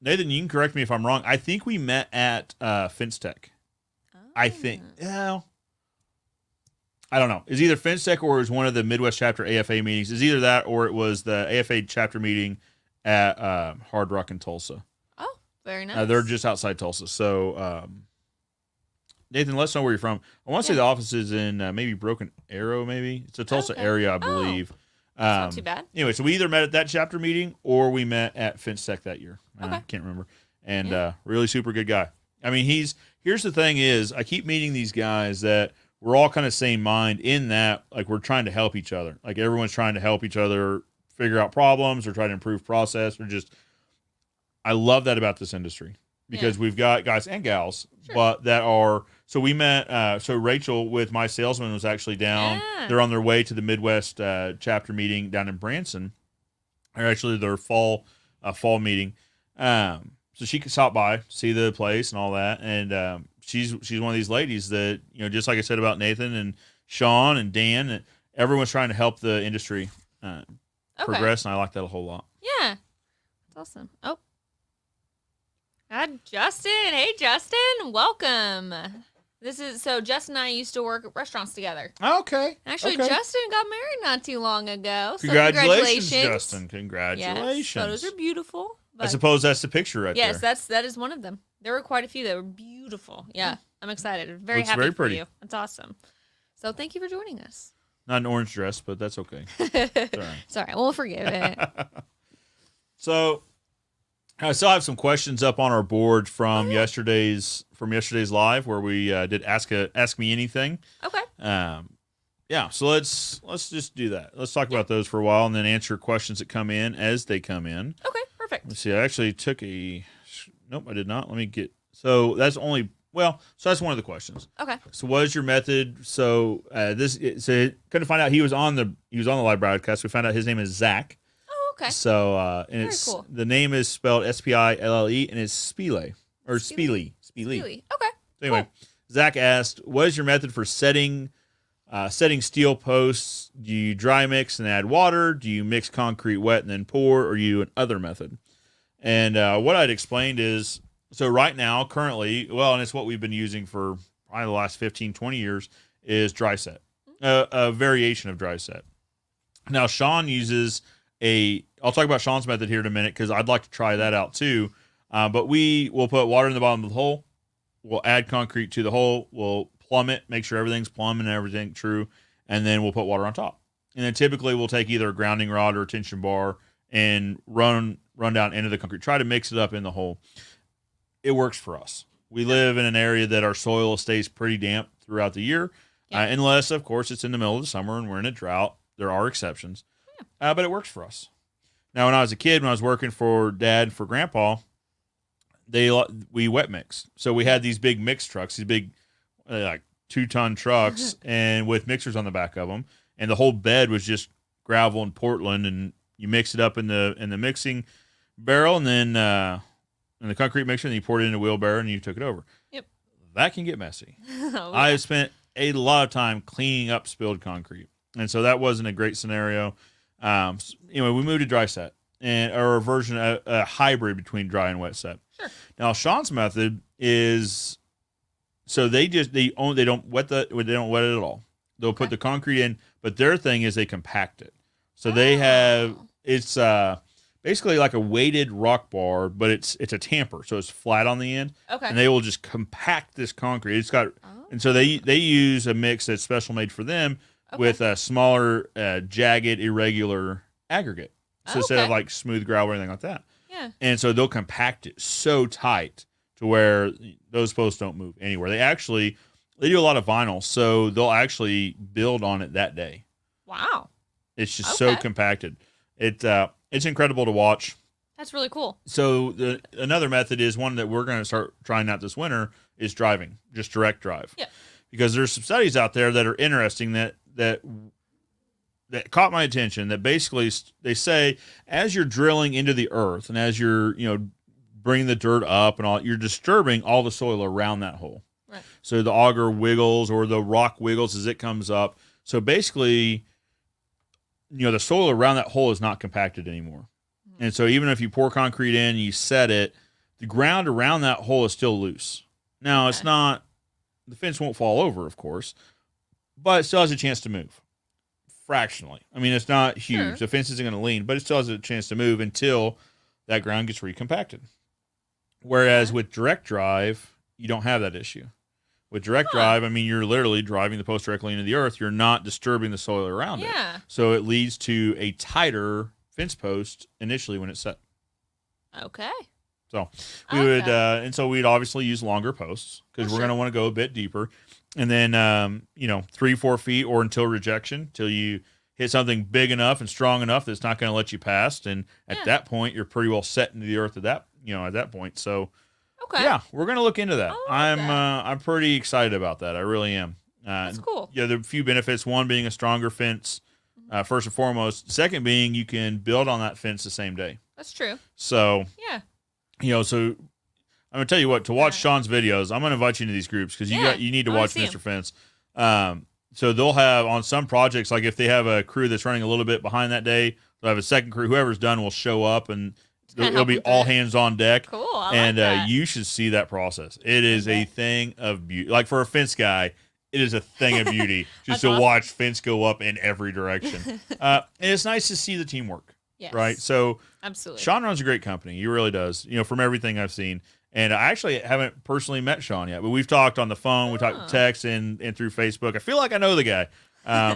Nathan, you can correct me if I'm wrong. I think we met at Fence Tech. I think. Yeah. I don't know. It's either Fence Tech or it was one of the Midwest chapter AFA meetings. It's either that or it was the AFA chapter meeting at Hard Rock in Tulsa. Oh, very nice. They're just outside Tulsa. So, Nathan, let us know where you're from. I want to say the office is in maybe Broken Arrow, maybe. It's a Tulsa area, I believe. Not too bad. Anyway, so we either met at that chapter meeting or we met at Fence Tech that year. I can't remember. And really super good guy. I mean, here's the thing is, I keep meeting these guys that we're all kind of same mind in that, like, we're trying to help each other. Like, everyone's trying to help each other figure out problems or try to improve process or just, I love that about this industry because we've got guys and gals, but that are, so we met, so Rachel with My Salesman was actually down. Yeah. They're on their way to the Midwest chapter meeting down in Branson, or actually their fall meeting. So she could stop by, see the place and all that. And she's one of these ladies that, just like I said about Nathan and Sean and Dan, and everyone's trying to help the industry progress, and I like that a whole lot. Yeah. That's awesome. Oh. Justin. Hey, Justin. Welcome. So Justin and I used to work at restaurants together. Okay. Actually, Justin got married not too long ago. So congratulations, Justin. Congratulations. Yes, photos are beautiful. I suppose that's the picture right there. Yes, that is one of them. There were quite a few that were beautiful. Yeah, I'm excited. Very happy very for pretty. you. That's awesome. So thank you for joining us. Not an orange dress, but that's okay. Sorry, we'll forgive it. So I still have some questions up on our board from yesterday's live where we did ask me anything. Okay. Yeah, so let's just do that. Let's talk about those for a while and then answer questions that come in as they come in. Okay, perfect. Let's see. I actually took nope, I did not. Let me get. So that's only. Well, so that's one of the questions. Okay. So what is your method? So couldn't find out he was on the live broadcast. We found out his name is Zach. Oh, okay. So and very it's cool. The name is spelled Spille and it's Spile or Spile. Okay. So anyway, cool. Zach asked, "What is your method for setting steel posts? Do you dry mix and add water? Do you mix concrete wet and then pour, or you an other method?" And what I'd explained is, so right now, currently, and it's what we've been using for probably the last 15, 20 years, is dry set, a variation of dry set. Now, Sean uses I'll talk about Sean's method here in a minute because I'd like to try that out too. But we will put water in the bottom of the hole. We'll add concrete to the hole. We'll plumb it, make sure everything's plumb and everything true, and then we'll put water on top. And then typically we'll take either a grounding rod or a tension bar and run down into the concrete, try to mix it up in the hole. It works for us. We live in an area that our soil stays pretty damp throughout the year, unless, of course, it's in the middle of the summer and we're in a drought. There are exceptions, but it works for us. Now, when I was a kid, when I was working for Dad, for Grandpa, we wet mix. So we had these big mix trucks, these big like 2-ton trucks, and with mixers on the back of them, and the whole bed was just gravel and Portland, and you mix it up in the mixing barrel, and then in the concrete mixer, and you poured it in a wheelbarrow, and you took it over. Yep. That can get messy. I have spent a lot of time cleaning up spilled concrete, and so that wasn't a great scenario. Anyway, we moved to dry set, or a version, a hybrid between dry and wet set. Sure. Now, Sean's method is, so they don't wet it at all. They'll put the concrete in, but their thing is they compact it. So they have, it's basically like a weighted rock bar, but it's a tamper, so it's flat on the end. Okay. And they will just compact this concrete. It's got, and so they use a mix that's special made for them with a smaller, jagged, irregular aggregate. So instead of like smooth gravel or anything like that. Yeah. And so they'll compact it so tight to where those posts don't move anywhere. They do a lot of vinyl, so they'll actually build on it that day. Wow. It's just so compacted. It's incredible to watch. That's really cool. So another method is one that we're going to start trying out this winter is driving, just direct drive. Yeah. Because there's some studies out there that are interesting that caught my attention, that basically they say as you're drilling into the earth and as you're bringing the dirt up and all. You're disturbing all the soil around that hole. Right. So the auger wiggles or the rock wiggles as it comes up. So basically, the soil around that hole is not compacted anymore. Mm-hmm. And so even if you pour concrete in, you set it, the ground around that hole is still loose. Now, it's not, the fence won't fall over, of course, but it still has a chance to move fractionally. I mean, it's not huge. Sure. The fence isn't going to lean, but it still has a chance to move until that ground gets recompacted. Whereas with direct drive, you don't have that issue. With direct drive, I mean, you're literally driving the post directly into the earth. You're not disturbing the soil around it. So it leads to a tighter fence post initially when it's set. Okay. So we would, and so we'd obviously use longer posts because we're going to want to go a bit deeper. And then, 3-4 feet or until rejection, till you hit something big enough and strong enough that it's not going to let you pass. And at that point, you're pretty well set into the earth at that point. So, yeah, we're going to look into that. I'm pretty excited about that. I really am. That's cool. Yeah, there are a few benefits. One being a stronger fence, first and foremost. Second being you can build on that fence the same day. That's true. So, so I'm gonna tell you what, to watch Sean's videos, I'm gonna invite you into these groups because you need to watch Mr. Fence. So they'll have on some projects, like if they have a crew that's running a little bit behind that day, they'll have a second crew. Whoever's done will show up and it'll be all hands on deck. Cool. I like that. You should see that process. It is a thing of beauty. Like for a fence guy, it is a thing of beauty just to watch fence go up in every direction. And it's nice to see the teamwork. Yes. Right. So absolutely. Sean runs a great company. He really does, from everything I've seen. And I actually haven't personally met Sean yet, but we've talked on the phone. We talked text and through Facebook. I feel like I know the guy.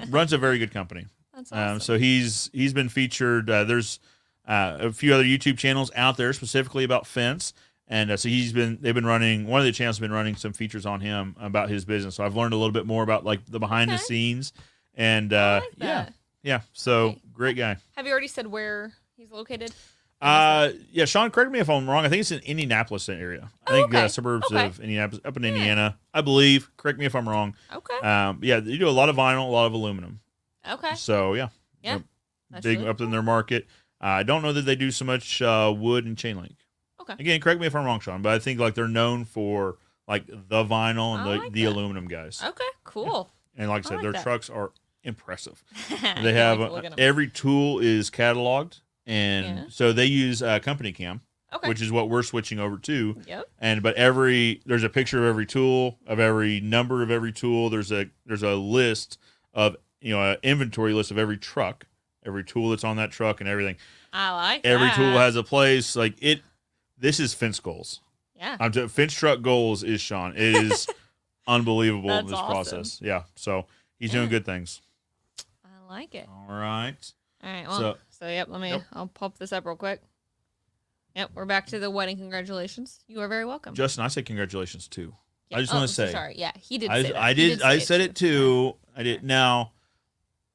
Runs a very good company. That's awesome. So he's been featured. There's a few other YouTube channels out there specifically about fence. And so they've been running, one of the channels has been running some features on him about his business. So I've learned a little bit more about like the behind the scenes. And yeah. So great guy. Have you already said where he's located? Sean, correct me if I'm wrong. I think it's in Indianapolis area. I think suburbs of Indianapolis, up in Indiana, I believe. Correct me if I'm wrong. Okay. They do a lot of vinyl, a lot of aluminum. Okay. So that's big really up in their market. I don't know that they do so much wood and chain link. Okay. Again, correct me if I'm wrong, Sean, but I think like they're known for like the vinyl and the aluminum guys. Okay. Cool. Yeah. And like I said, their trucks are impressive. They have every tool is cataloged. And so they use company cam, which is what we're switching over to. Yep. But there's a picture of every tool, of every number of every tool. There's a list of an inventory list of every truck, every tool that's on that truck, and everything. I like every that. tool has a place. Like it. This is fence goals. Yeah. Fence truck goals is Sean. It is unbelievable in this awesome. process. Yeah. So he's doing good things. I like it. All right. All right. Well. So yep, I'll pop this up real quick. Yep, we're back to the wedding. Congratulations. You are very welcome. Justin, I say congratulations too. Yeah. I just want to say. Sorry. Yeah, he did say that. I said it too. I did. Now,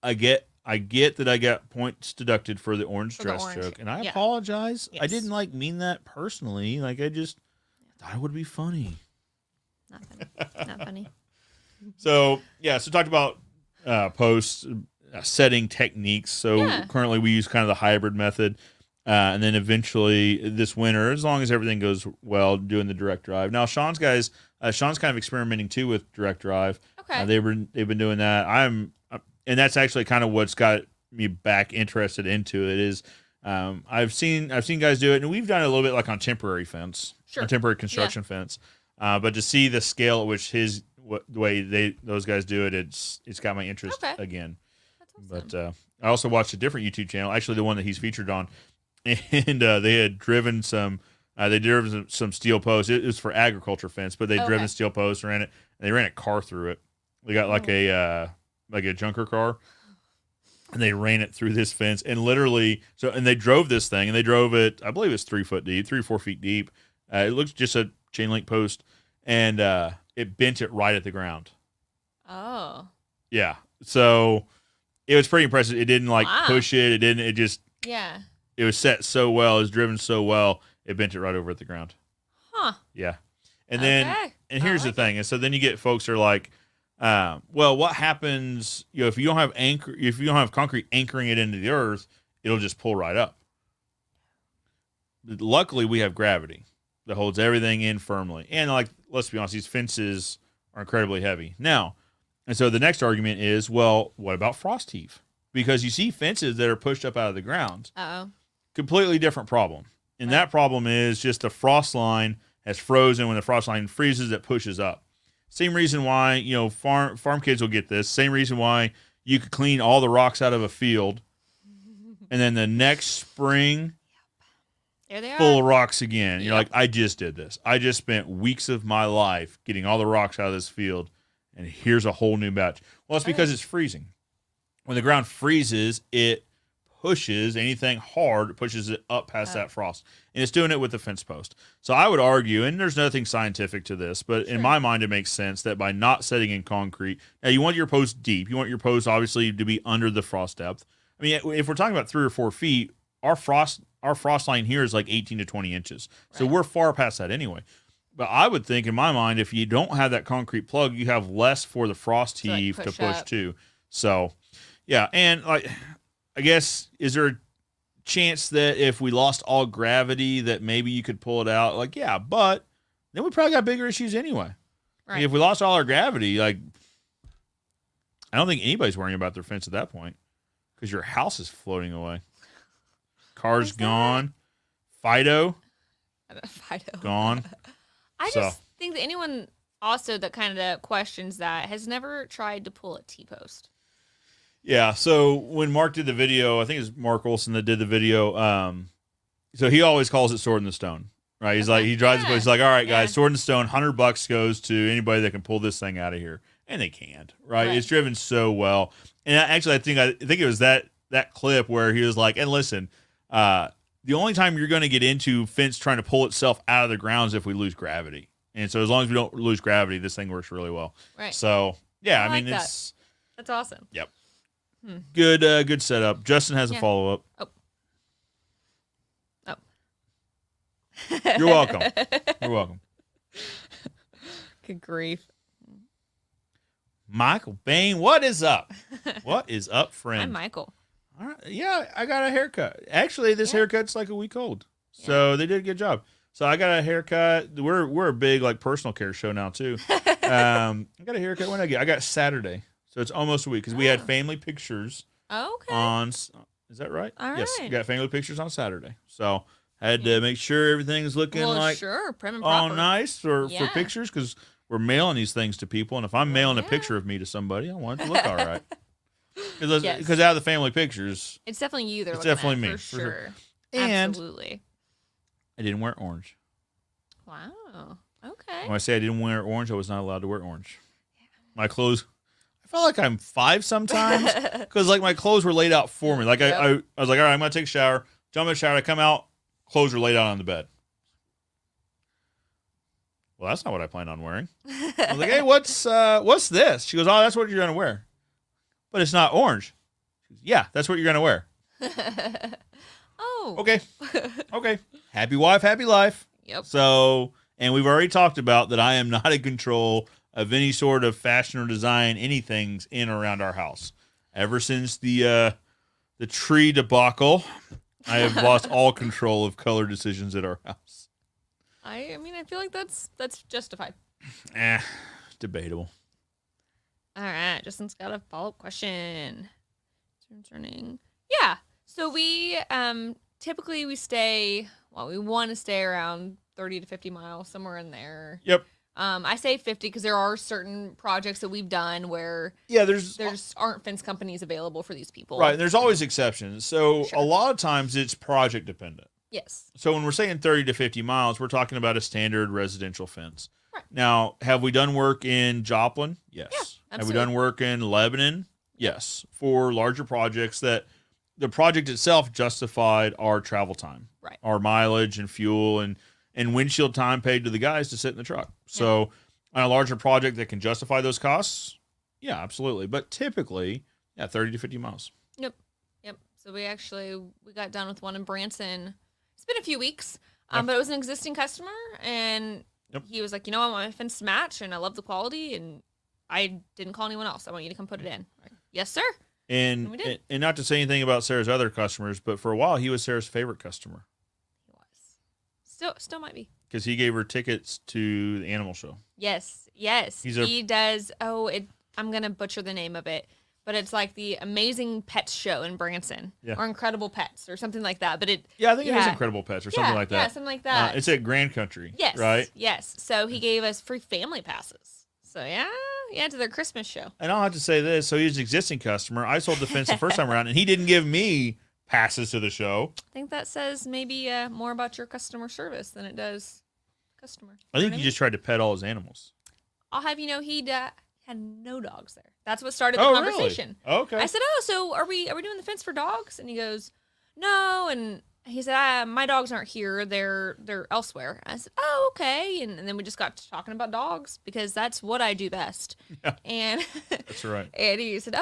I get that I got points deducted for the orange dress joke, and I apologize. Yes. I didn't mean that personally. Like I just thought it would be funny. Not funny. Not funny. So talked about posts. Setting techniques. So currently we use kind of the hybrid method. And then eventually this winter, as long as everything goes well, doing the direct drive. Now Sean's kind of experimenting too with direct drive. Okay. They've been doing that. And that's actually kind of what's got me back interested into it is, I've seen guys do it, and we've done it a little bit like on temporary fence, on temporary construction fence. But to see the scale at which the way those guys do it, it's got my interest again. Awesome. But I also watched a different YouTube channel, actually the one that he's featured on, and they had driven some steel posts. It was for agriculture fence, but they'd driven steel posts, ran it, and they ran a car through it. They got like a junker car, and they ran it through this fence, and literally, and they drove this thing, and they drove it, I believe it's 3 foot deep, 3 or 4 feet deep. It looks just a chain link post, and it bent it right at the ground. Oh. Yeah. So it was pretty impressive. It didn't push it. It was set so well. It was driven so well. It bent it right over at the ground. Huh. Yeah. And then, and here's the thing. And so then you get folks that are like, well, what happens, if you don't have concrete anchoring it into the earth, it'll just pull right up. But luckily we have gravity. that holds everything in firmly. And like, let's be honest, these fences are incredibly heavy. Now, and so the next argument is, well, what about frost heave? Because you see fences that are pushed up out of the ground. Uh-oh. Completely different problem. And Right. that problem is just the frost line has frozen. When the frost line freezes, it pushes up. Same reason why, you know, farm kids will get this. Same reason why you could clean all the rocks out of a field, and then the next spring, There they full are. of rocks again. You're Yep. like, I just did this. I just spent weeks of my life getting all the rocks out of this field, and here's a whole new batch. Well, it's because it's freezing. When the ground freezes, it pushes anything hard, it pushes it up past that frost. And it's doing it with the fence post. So I would argue, and there's nothing scientific to this, but in my mind, it makes sense that by not setting in concrete, now you want your post deep. You want your post, obviously, to be under the frost depth. I mean, if we're talking about 3 or 4 feet, our frost line here is like 18 to 20 inches. So we're far past that anyway. But I would think, in my mind, if you don't have that concrete plug, you have less for the frost heave to push up. too. So, yeah. And like, I guess, is there a chance that if we lost all gravity that maybe you could pull it out? Like, yeah, but then we probably got bigger issues anyway. Right. Like, if we lost all our gravity, like, I don't think anybody's worrying about their fence at that point because your house is floating away. Car's gone. Fido Fido. gone. I So. just think that anyone also that kind of questions that has never tried to pull a T-post. Yeah, so when Mark did the video, I think it was Mark Olson that did the video. So he always calls it sword in the stone, right? He's like, he drives the place. He's like, all right, guys, sword in the stone, $100 goes to anybody that can pull this thing out of here, and they can't, right? It's driven so well, and actually, I think it was that clip where he was like, and listen, the only time you're going to get into fence trying to pull itself out of the ground is if we lose gravity, and so as long as we don't lose gravity, this thing works really well. Right. So yeah, I mean, like it's that's awesome. Yep. Good setup. Justin has a follow up. Oh. You're welcome. You're welcome. Good grief. Michael Bain, what is up? What is up, friend? I'm Michael. All right. Yeah, I got a haircut. Actually, this haircut's like a week old, so they did a good job. So I got a haircut. We're a big like personal care show now too. I got a haircut when I got Saturday, so it's almost a week because we had family pictures. Okay. On is that right? All yes, right. we got family pictures on Saturday, so I had to make sure everything's looking like sure, prim and all proper. nice for Yeah. pictures because we're mailing these things to people, and if I'm mailing a picture of me to somebody, I want it to look all right. Because out of the family pictures, It's definitely you. They're it's looking definitely at, me, for for sure. sure. And Absolutely. I didn't wear orange. Wow. Okay. When I say I didn't wear orange, I was not allowed to wear orange. My clothes, I felt like I'm 5 sometimes because like my clothes were laid out for me. Like I was like, all right, I'm gonna take a shower, jump in the shower, I come out, clothes are laid out on the bed. Well, that's not what I planned on wearing. I was like, hey, what's this? She goes, oh, that's what you're gonna wear, but it's not orange. She goes, yeah, that's what you're gonna wear. Oh. Okay. Okay. Happy wife, happy life. Yep. So, and we've already talked about that I am not in control of any sort of fashion or design, anything's in or around our house. Ever since the tree debacle, I have lost all control of color decisions at our house. I mean, I feel like that's justified. Debatable. All right, Justin's got a follow-up question. Concerning, yeah. So we typically we want to stay around 30 to 50 miles, somewhere in there. Yep. I say 50 because there are certain projects that we've done where there's aren't fence companies available for these people. Right. There's always exceptions. So a lot of times it's project dependent. Yes. So when we're saying 30 to 50 miles, we're talking about a standard residential fence. Right. Now, have we done work in Joplin? Yes. Yeah, have we done work in Lebanon? Yes. For larger projects that the project itself justified our travel time, right? Our mileage and fuel and windshield time paid to the guys to sit in the truck. So on a larger project that can justify those costs, yeah, absolutely. But typically, 30 to 50 miles. Yep. So we got done with one in Branson. It's been a few weeks, but it was an existing customer, and he was like, I want my fence to match, and I love the quality, and I didn't call anyone else. I want you to come put it in. Like, yes, sir. And not to say anything about Sarah's other customers, but for a while he was Sarah's favorite customer. He was. Still might be. because he gave her tickets to the animal show. Yes. He does. Oh, I'm going to butcher the name of it, but it's like the Amazing Pets Show in Branson or Incredible Pets or something like that. But I think it is Incredible Pets or something like that. Yeah, something like that. It's at Grand Country. Yes. Right? Yes. So he gave us free family passes. So yeah, to their Christmas show. And I'll have to say this. So he's an existing customer. I sold the fence the first time around, and he didn't give me passes to the show. I think that says maybe more about your customer service than it does customer. I think he just tried to pet all his animals. I'll have you know he had no dogs there. That's what started the conversation. Really? Okay. I said, so are we doing the fence for dogs? And he goes, no. And he said, my dogs aren't here. They're elsewhere. I said, oh, okay. And then we just got to talking about dogs because that's what I do best. Yeah, and that's right. And he said,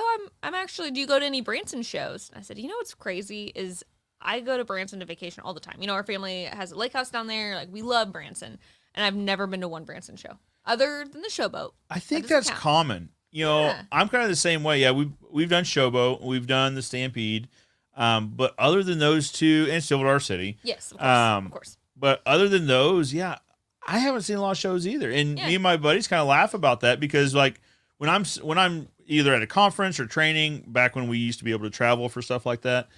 I'm actually, do you go to any Branson shows? And I said, what's crazy is I go to Branson to vacation all the time. Our family has a lake house down there. Like, we love Branson. And I've never been to one Branson show other than the Showboat. I think that's common. I'm kind of the same way. Yeah, we've done Showboat, we've done the Stampede, but other than those two, and Silver City, yes, of course. But other than those, I haven't seen a lot of shows either. And me and my buddies kind of laugh about that because, like, when I'm either at a conference or training, back when we used to be able to travel for stuff like that,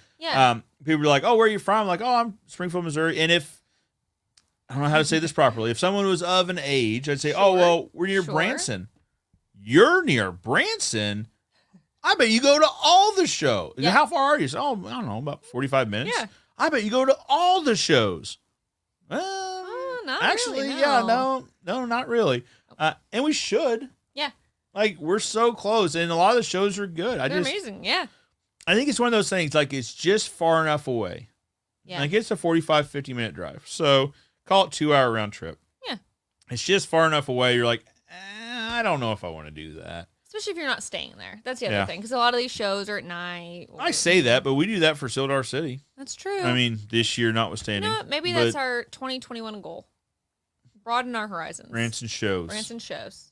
people are like, "Oh, where are you from?" I'm like, "Oh, I'm Springfield, Missouri." And if I don't know how to say this properly. If someone was of an age, I'd say, "Oh, well, we're near Branson." You're near Branson? I bet you go to all the shows. Yeah. How far are you? I don't know, about 45 minutes. Yeah. I bet you go to all the shows. Not actually, really, no. No, not really. And we should. Yeah. Like, we're so close, and a lot of the shows are good. They're amazing, yeah. I think it's one of those things, like, it's just far enough away. Yeah. Like, it's a 45, 50-minute drive. So call it 2-hour round trip. Yeah. It's just far enough away. You're like, I don't know if I want to do that. Especially if you're not staying there. That's the other thing. Because a lot of these shows are at night. I say that, but we do that for Silver City. That's true. I mean, this year notwithstanding. Maybe that's our 2021 goal. Broaden our horizons. Branson shows.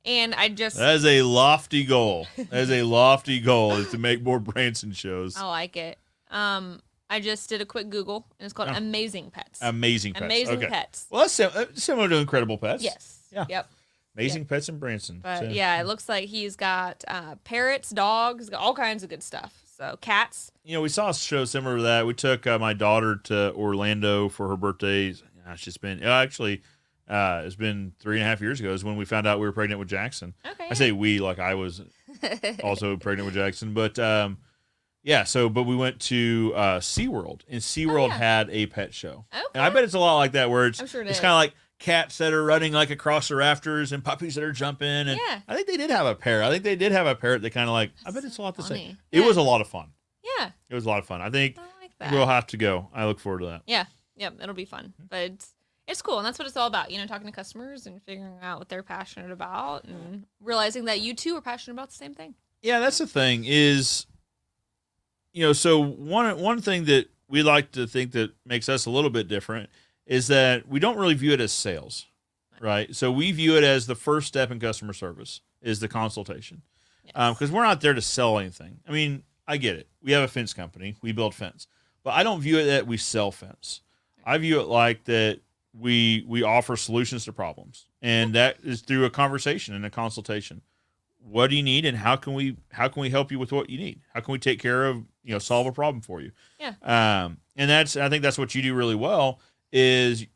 And that is a lofty goal. That is a lofty goal, is to make more Branson shows. I like it. I just did a quick Google, and it's called Amazing Pets. Amazing Pets. Well, that's similar to Incredible Pets. Yes. Yeah. Yep. Amazing Pets in Branson. But it looks like he's got parrots, dogs, all kinds of good stuff. So cats. We saw a show similar to that. We took my daughter to Orlando for her birthday. It's been 3.5 years ago is when we found out we were pregnant with Jackson. Okay. I say we, like I was also pregnant with Jackson. But but we went to SeaWorld, and SeaWorld had a pet show. Okay. And I bet it's a lot like that, where it's kind of like cats that are running like across the rafters and puppies that are jumping. And I think they did have a parrot. I that kind of like, I bet it's a lot the same. It was a lot of fun. Yeah. It was a lot of fun. I think like that. We'll have to go. I look forward to that. Yeah. Yep. It'll be fun. But it's cool. And that's what it's all about. Talking to customers and figuring out what they're passionate about and realizing that you too are passionate about the same thing. Yeah. That's the thing is, so one thing that we like to think that makes us a little bit different is that we don't really view it as sales, right? So we view it as the first step in customer service is the consultation. Because we're not there to sell anything. I mean, I get it. We have a fence company. We build fence. But I don't view it that we sell fence. I view it like that we offer solutions to problems. And that is through a conversation and a consultation. What do you need, and how can we help you with what you need? How can we take care of, solve a problem for you? Yeah. And I think that's what you do really well is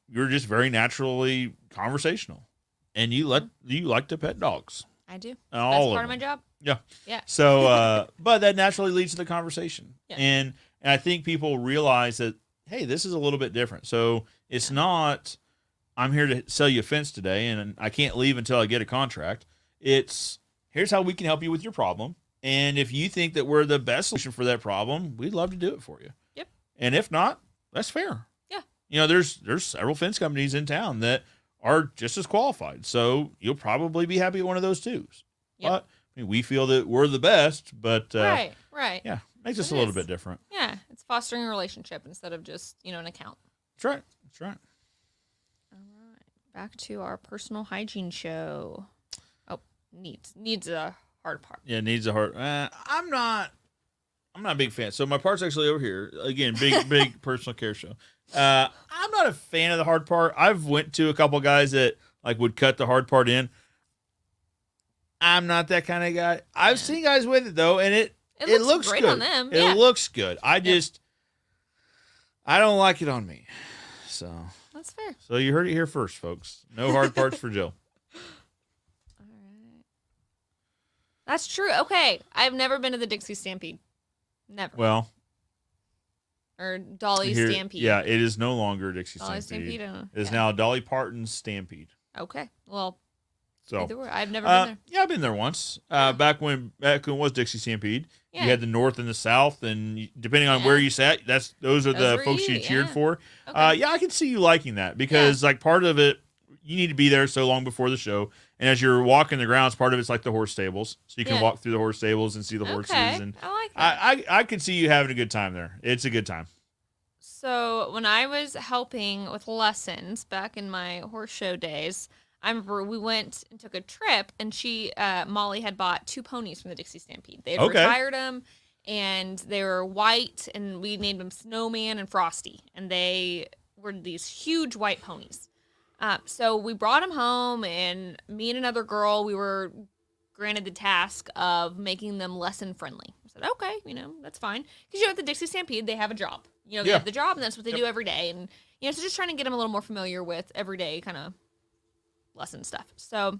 you're just very naturally conversational, and you like to pet dogs. I do. That's part of my job. Yeah. Yeah. So, but that naturally leads to the conversation. Yeah. And I think people realize that, hey, this is a little bit different. So it's not, I'm here to sell you a fence today and I can't leave until I get a contract. It's, here's how we can help you with your problem. And if you think that we're the best solution for that problem, we'd love to do it for you. Yep. And if not, that's fair. Yeah. There's several fence companies in town that are just as qualified. So you'll probably be happy at one of those too. Yep. But we feel that we're the best, but right. Yeah, makes us a little bit different. Yeah, it's fostering a relationship instead of just, an account. That's right. All right. Back to our personal hygiene show. Oh, needs a hard part. Yeah, needs a hard. I'm not a big fan. So my part's actually over here. Again, big personal care show. I'm not a fan of the hard part. I've went to a couple guys that like would cut the hard part in. I'm not that kind of guy. I've seen guys with it though, and it looks great good on them. It Yeah. looks good. I don't like it on me. So That's fair. So you heard it here first, folks. No hard parts for Jill. All right. That's true. Okay. I've never been to the Dixie Stampede. Never. Well, Or Dolly here, Stampede. yeah, it is no longer Dixie Dolly Stampede. Stampede. It is now Dolly Parton's Stampede. Okay. Well, So either way, I've never been there. yeah, I've been there once. Back when it was Dixie Stampede. Yeah. You had the North and the South, and depending on where you sat, those are the were folks you cheered for. Okay. Yeah, I can see you liking that because like part of it, you need to be there so long before the show, and as you're walking the grounds, part of it's like the horse stables, so you can walk through the horse stables and see the horses. And I like that. I could see you having a good time there. It's a good time. So when I was helping with lessons back in my horse show days, I remember we went and took a trip, and Molly had bought 2 ponies from the Dixie Stampede. They had retired them, and they were white, and we named them Snowman and Frosty, and they were these huge white ponies. So we brought them home, and me and another girl, we were granted the task of making them lesson friendly. I said, okay, that's fine. Because, at the Dixie Stampede, they have a job. They have the job, and that's what they do every day. And, so just trying to get them a little more familiar with everyday kind of lesson stuff. So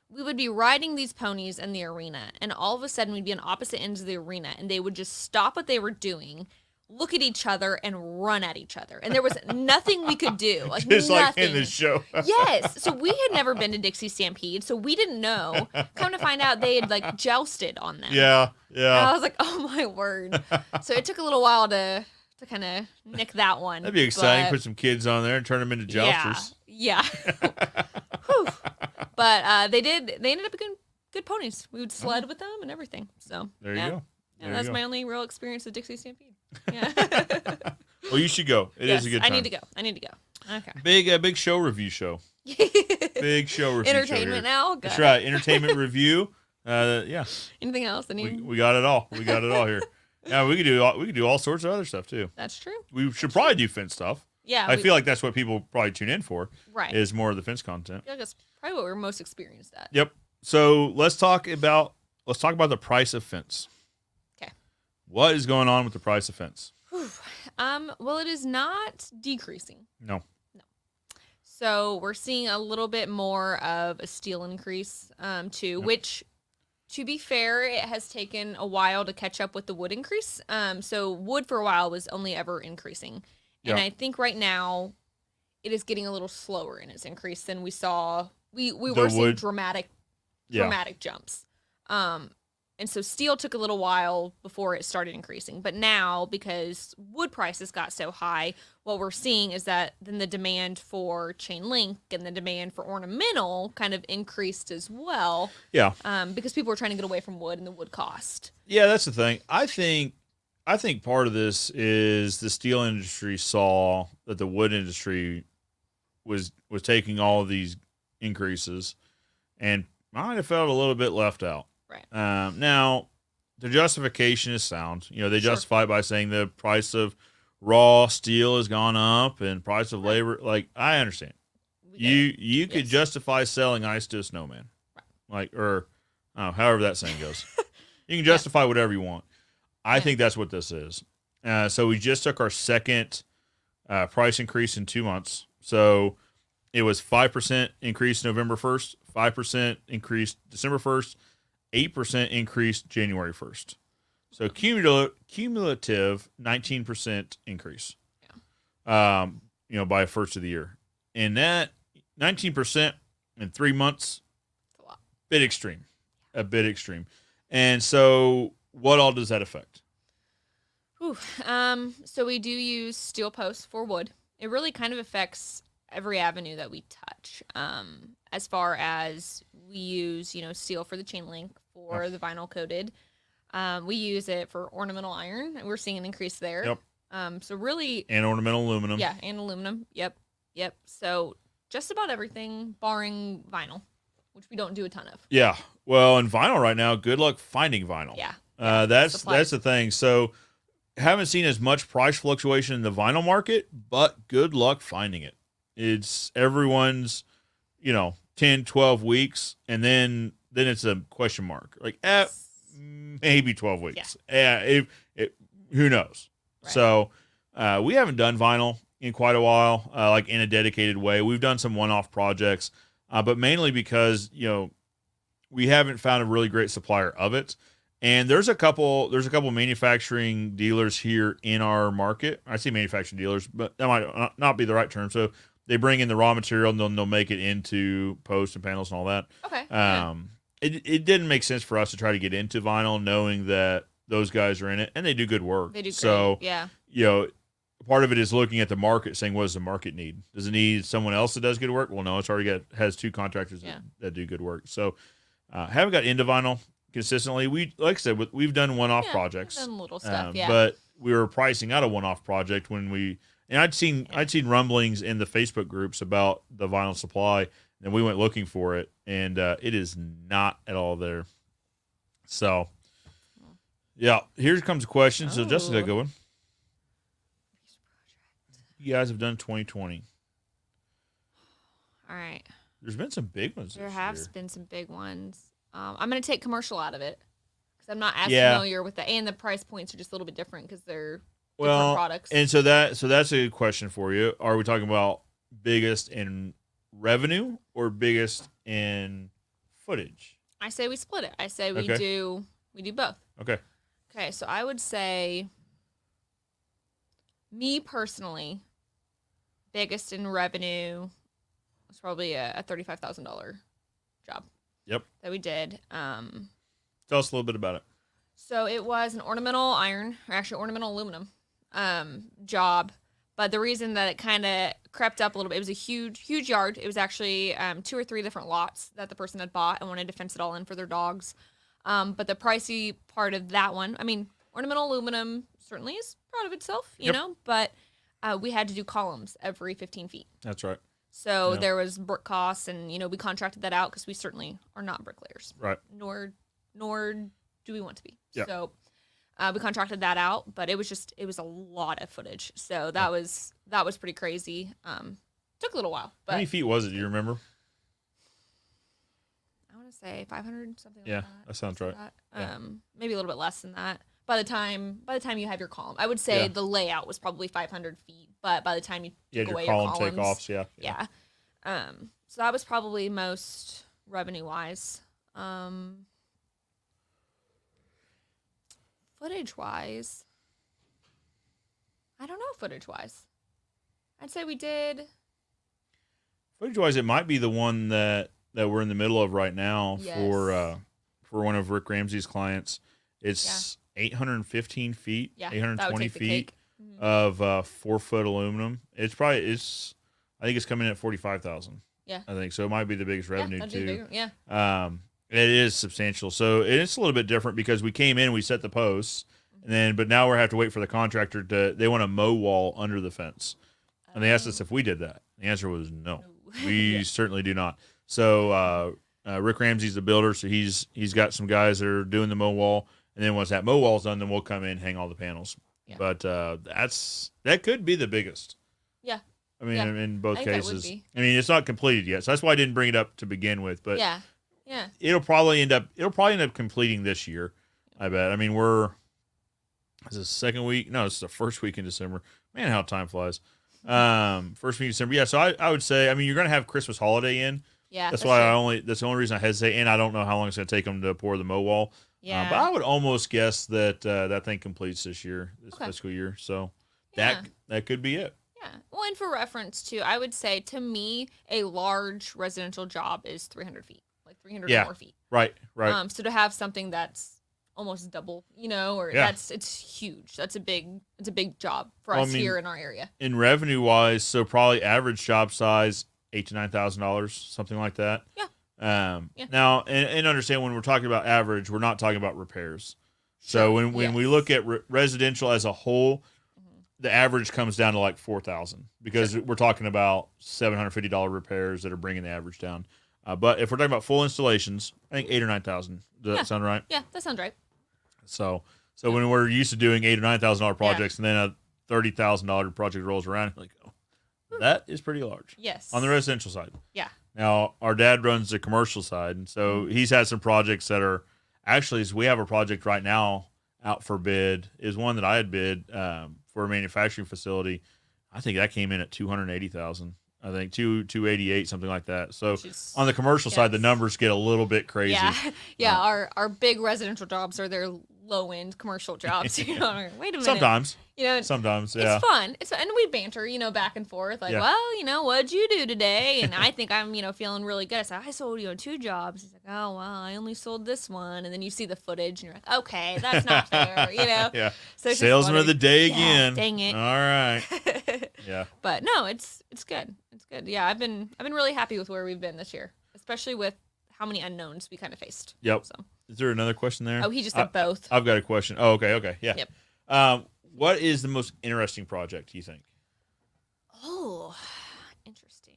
we would be riding these ponies in the arena, and all of a sudden we'd be on opposite ends of the arena, and they would just stop what they were doing, look at each other, and run at each other. And there was nothing we could do. Like, Just nothing. like in the show. Yes. So we had never been to Dixie Stampede, so we didn't know. Come to find out, they had like jousted on them. Yeah. And I was like, oh my word. So it took a little while to kind of nick that one. That'd be exciting. Put some kids on there and turn them into jousters. Yeah. Whew. But they ended up being good ponies. We would sled with them and everything. So there you go. Yeah, that's my only real experience with Dixie Stampede. Yeah. Well, you should go. It is a good time. I need to go. Okay. Big show review show. Big show review. Entertainment now. Good. That's right. Entertainment review. Yeah. Anything else? We got it all. We got it all here. Yeah, we could do all sorts of other stuff too. That's true. We should probably do fence stuff. Yeah. I feel like that's what people probably tune in for. Right. Is more of the fence content. I feel like that's probably what we're most experienced at. Yep. So let's talk about the price of fence. Okay. What is going on with the price of fence? Well, it is not decreasing. No. So we're seeing a little bit more of a steel increase, too, which, to be fair, it has taken a while to catch up with the wood increase. So wood for a while was only ever increasing. And I think right now it is getting a little slower in its increase than we saw. We were seeing dramatic jumps. And so steel took a little while before it started increasing. But now, because wood prices got so high, what we're seeing is that then the demand for chain link and the demand for ornamental kind of increased as well. Yeah. Because people were trying to get away from wood and the wood cost. Yeah, that's the thing. I think part of this is the steel industry saw that the wood industry was taking all of these increases and might have felt a little bit left out. Right. Now, the justification is sound. They justify it by saying the price of raw steel has gone up and price of labor. Like, I understand. You could justify selling ice to a snowman. Right. However that saying goes. You can justify whatever you want. I think that's what this is. So we just took our second price increase in 2 months. So it was 5% increase November 1st, 5% increase December 1st, 8% increase January 1st. So cumulative 19% increase. Yeah. By first of the year. And that 19% in 3 months, a lot. A bit extreme. And so what all does that affect? So we do use steel posts for wood. It really kind of affects every avenue that we touch. As far as we use, steel for the chain link, for the vinyl coated. We use it for ornamental iron, and we're seeing an increase there. Yep. So really, and ornamental aluminum. Yeah, and aluminum. Yep. So just about everything, barring vinyl, which we don't do a ton of. Yeah. Well, in vinyl right now, good luck finding vinyl. Yeah. That's the thing. So haven't seen as much price fluctuation in the vinyl market, but good luck finding it. It's everyone's, 10, 12 weeks, and then it's a question mark. Like, maybe 12 weeks. Yeah, who knows? Right. So we haven't done vinyl in quite a while, like in a dedicated way. We've done some one-off projects, but mainly because, we haven't found a really great supplier of it. And there's a couple manufacturing dealers here in our market. I say manufacturing dealers, but that might not be the right term. So they bring in the raw material and they'll make it into posts and panels and all that. Okay. It didn't make sense for us to try to get into vinyl knowing that those guys are in it and they do good work. They do great. So, yeah. Part of it is looking at the market, saying, what does the market need? Does it need someone else that does good work? Well, no, it's already has two contractors that do good work. So haven't got into vinyl consistently. Like I said, we've done one-off projects. Done little stuff, But we were pricing out a one-off project and I'd seen rumblings in the Facebook groups about the vinyl supply, and we went looking for it, and it is not at all there. So, yeah, here comes a question. So, Justin's got a good one. You guys have done 2020. All right. There's been some big ones. There have been some big ones. I'm going to take commercial out of it because I'm not as familiar with that, and the price points are just a little bit different because they're different products. And so that's a good question for you. Are we talking about biggest in revenue or biggest in footage? I say we split it. I say we do both. Okay. Okay, so I would say, me personally, biggest in revenue was probably a $35,000 job. Yep. That we did. Tell us a little bit about it. So it was an ornamental iron, or actually ornamental aluminum job. But the reason that it kind of crept up a little bit, it was a huge yard. It was actually 2 or 3 different lots that the person had bought and wanted to fence it all in for their dogs. But the pricey part of that one, I mean, ornamental aluminum certainly is proud of itself, you know, but we had to do columns every 15 feet. That's right. So there was brick costs, and, we contracted that out because we certainly are not bricklayers. Right. Nor do we want to be. Yep. So we contracted that out, but it was a lot of footage. So that was pretty crazy. Took a little while. But how many feet was it? Do you remember? I want to say 500, something like that. Yeah, that sounds right. Maybe a little bit less than that. By the time you have your column, I would say the layout was probably 500 feet. But by the time you took away your columns, takeoffs, yeah. So that was probably most revenue wise. Footage wise, I don't know. Footage wise, I'd say we did. Footage wise, it might be the one that we're in the middle of right now for one of Rick Ramsey's clients. It's 815 feet, 820 feet of 4-foot aluminum. I think it's coming in at 45,000. Yeah, I think so. It might be the biggest revenue that'd too. be bigger. Yeah. It is substantial. So it's a little bit different because we came in, we set the posts, but now we have to wait for the contractor they want to mow wall under the fence. And they asked us if we did that. The answer was no. We certainly do not. So Rick Ramsey's the builder, so he's got some guys that are doing the mow wall. And then once that mow wall's done, then we'll come in and hang all the panels. Yeah. But that could be the biggest. Yeah. I mean, in both cases. I mean, it's not completed yet, so that's why I didn't bring it up to begin with. But yeah. It'll probably end up completing this year, I bet. I mean, is it the second week? No, it's the first week in December. Man, how time flies. First week in December. Yeah, so I would say, I mean, you're going to have Christmas holiday in. Yeah. That's why that's the only reason I hesitate, and I don't know how long it's going to take them to pour the mow wall. Yeah. But I would almost guess that that thing completes this fiscal year. So that could be it. Yeah. Well, and for reference too, I would say to me, a large residential job is 300 feet. 300 or more feet. Right. So to have something that's almost double, it's huge. That's a big job for us here in our area. In revenue wise, so probably average job size $8,000 to $9,000, something like that. Yeah. Now, and understand when we're talking about average, we're not talking about repairs. So when we look at residential as a whole, the average comes down to like 4,000 because we're talking about $750 repairs that are bringing the average down. But if we're talking about full installations, I think 8,000 or 9,000. Does that sound right? Yeah, that sounds right. So So when we're used to doing $8,000 or $9,000 projects, and then a $30,000 project rolls around, like, oh, that is pretty large. Yes. On the residential side. Yeah. Now, our dad runs the commercial side, and so he's had some projects that are actually. So we have a project right now out for bid. Is one that I had bid for a manufacturing facility. I think that came in at $280,000. I think 288, something like that. So on the commercial side, the numbers get a little bit crazy. Yeah. Our big residential jobs are their low end commercial jobs. You know, wait a minute. Sometimes. Sometimes, yeah. It's fun. And we banter, back and forth. Like, well, what'd you do today? And I think I'm, feeling really good. I said, I sold, 2 jobs. He's like, oh, well, I only sold this one. And then you see the footage and you're like, okay, that's not fair, Yeah. So salesman of the day again. Dang it. All right. Yeah. But no, it's good. It's good. Yeah, I've been really happy with where we've been this year, especially with how many unknowns we kind of faced. Yep. So. Is there another question there? Oh, he just said both. I've got a question. Oh, okay. Yeah. Yep. What is the most interesting project, you think? Oh, interesting.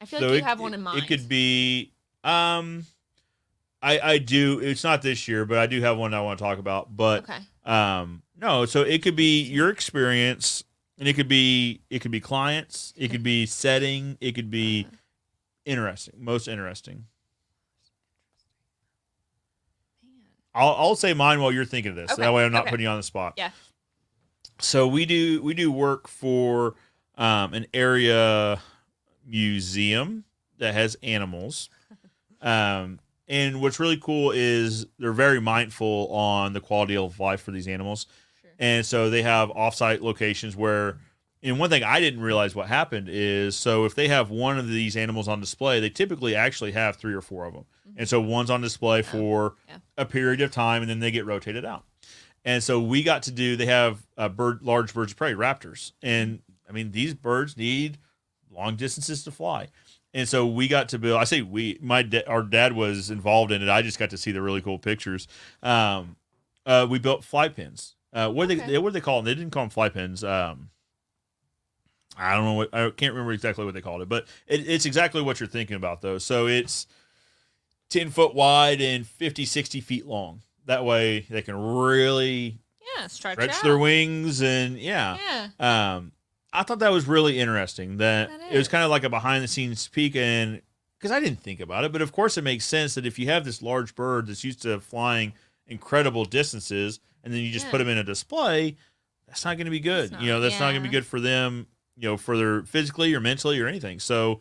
I feel like you have one in mind. It could be, I do. It's not this year, but I do have one I want to talk about. But okay. No. So it could be your experience, and it could be clients, it could be setting, it could be interesting, most interesting. I'll say mine while you're thinking of this. Okay. That way I'm not putting you on the spot. Yeah. So we do work for an area museum that has animals. And what's really cool is they're very mindful on the quality of life for these animals. Sure. And so they have offsite locations where, and one thing I didn't realize what happened is, so if they have one of these animals on display, they typically actually have 3 or 4 of them. Mm-hmm. And so one's on display for a period of time, and then they get rotated out. And so we got to do, they have large birds of prey, raptors. And I mean, these birds need long distances to fly. And so we got to build, I say we, our dad was involved in it. I just got to see the really cool pictures. We built fly pins. What do they call them? They didn't call them fly pins. I don't know I can't remember exactly what they called it, but it's exactly what you're thinking about though. So it's 10 foot wide and 50, 60 feet long. That way they can really stretch their wings and I thought that was really interesting. That it was kind of like a behind the scenes peek, and because I didn't think about it, but of course it makes sense that if you have this large bird that's used to flying incredible distances, and then you just put them in a display, that's not going to be good. That's not going to be good for them. For their physically or mentally or anything. So,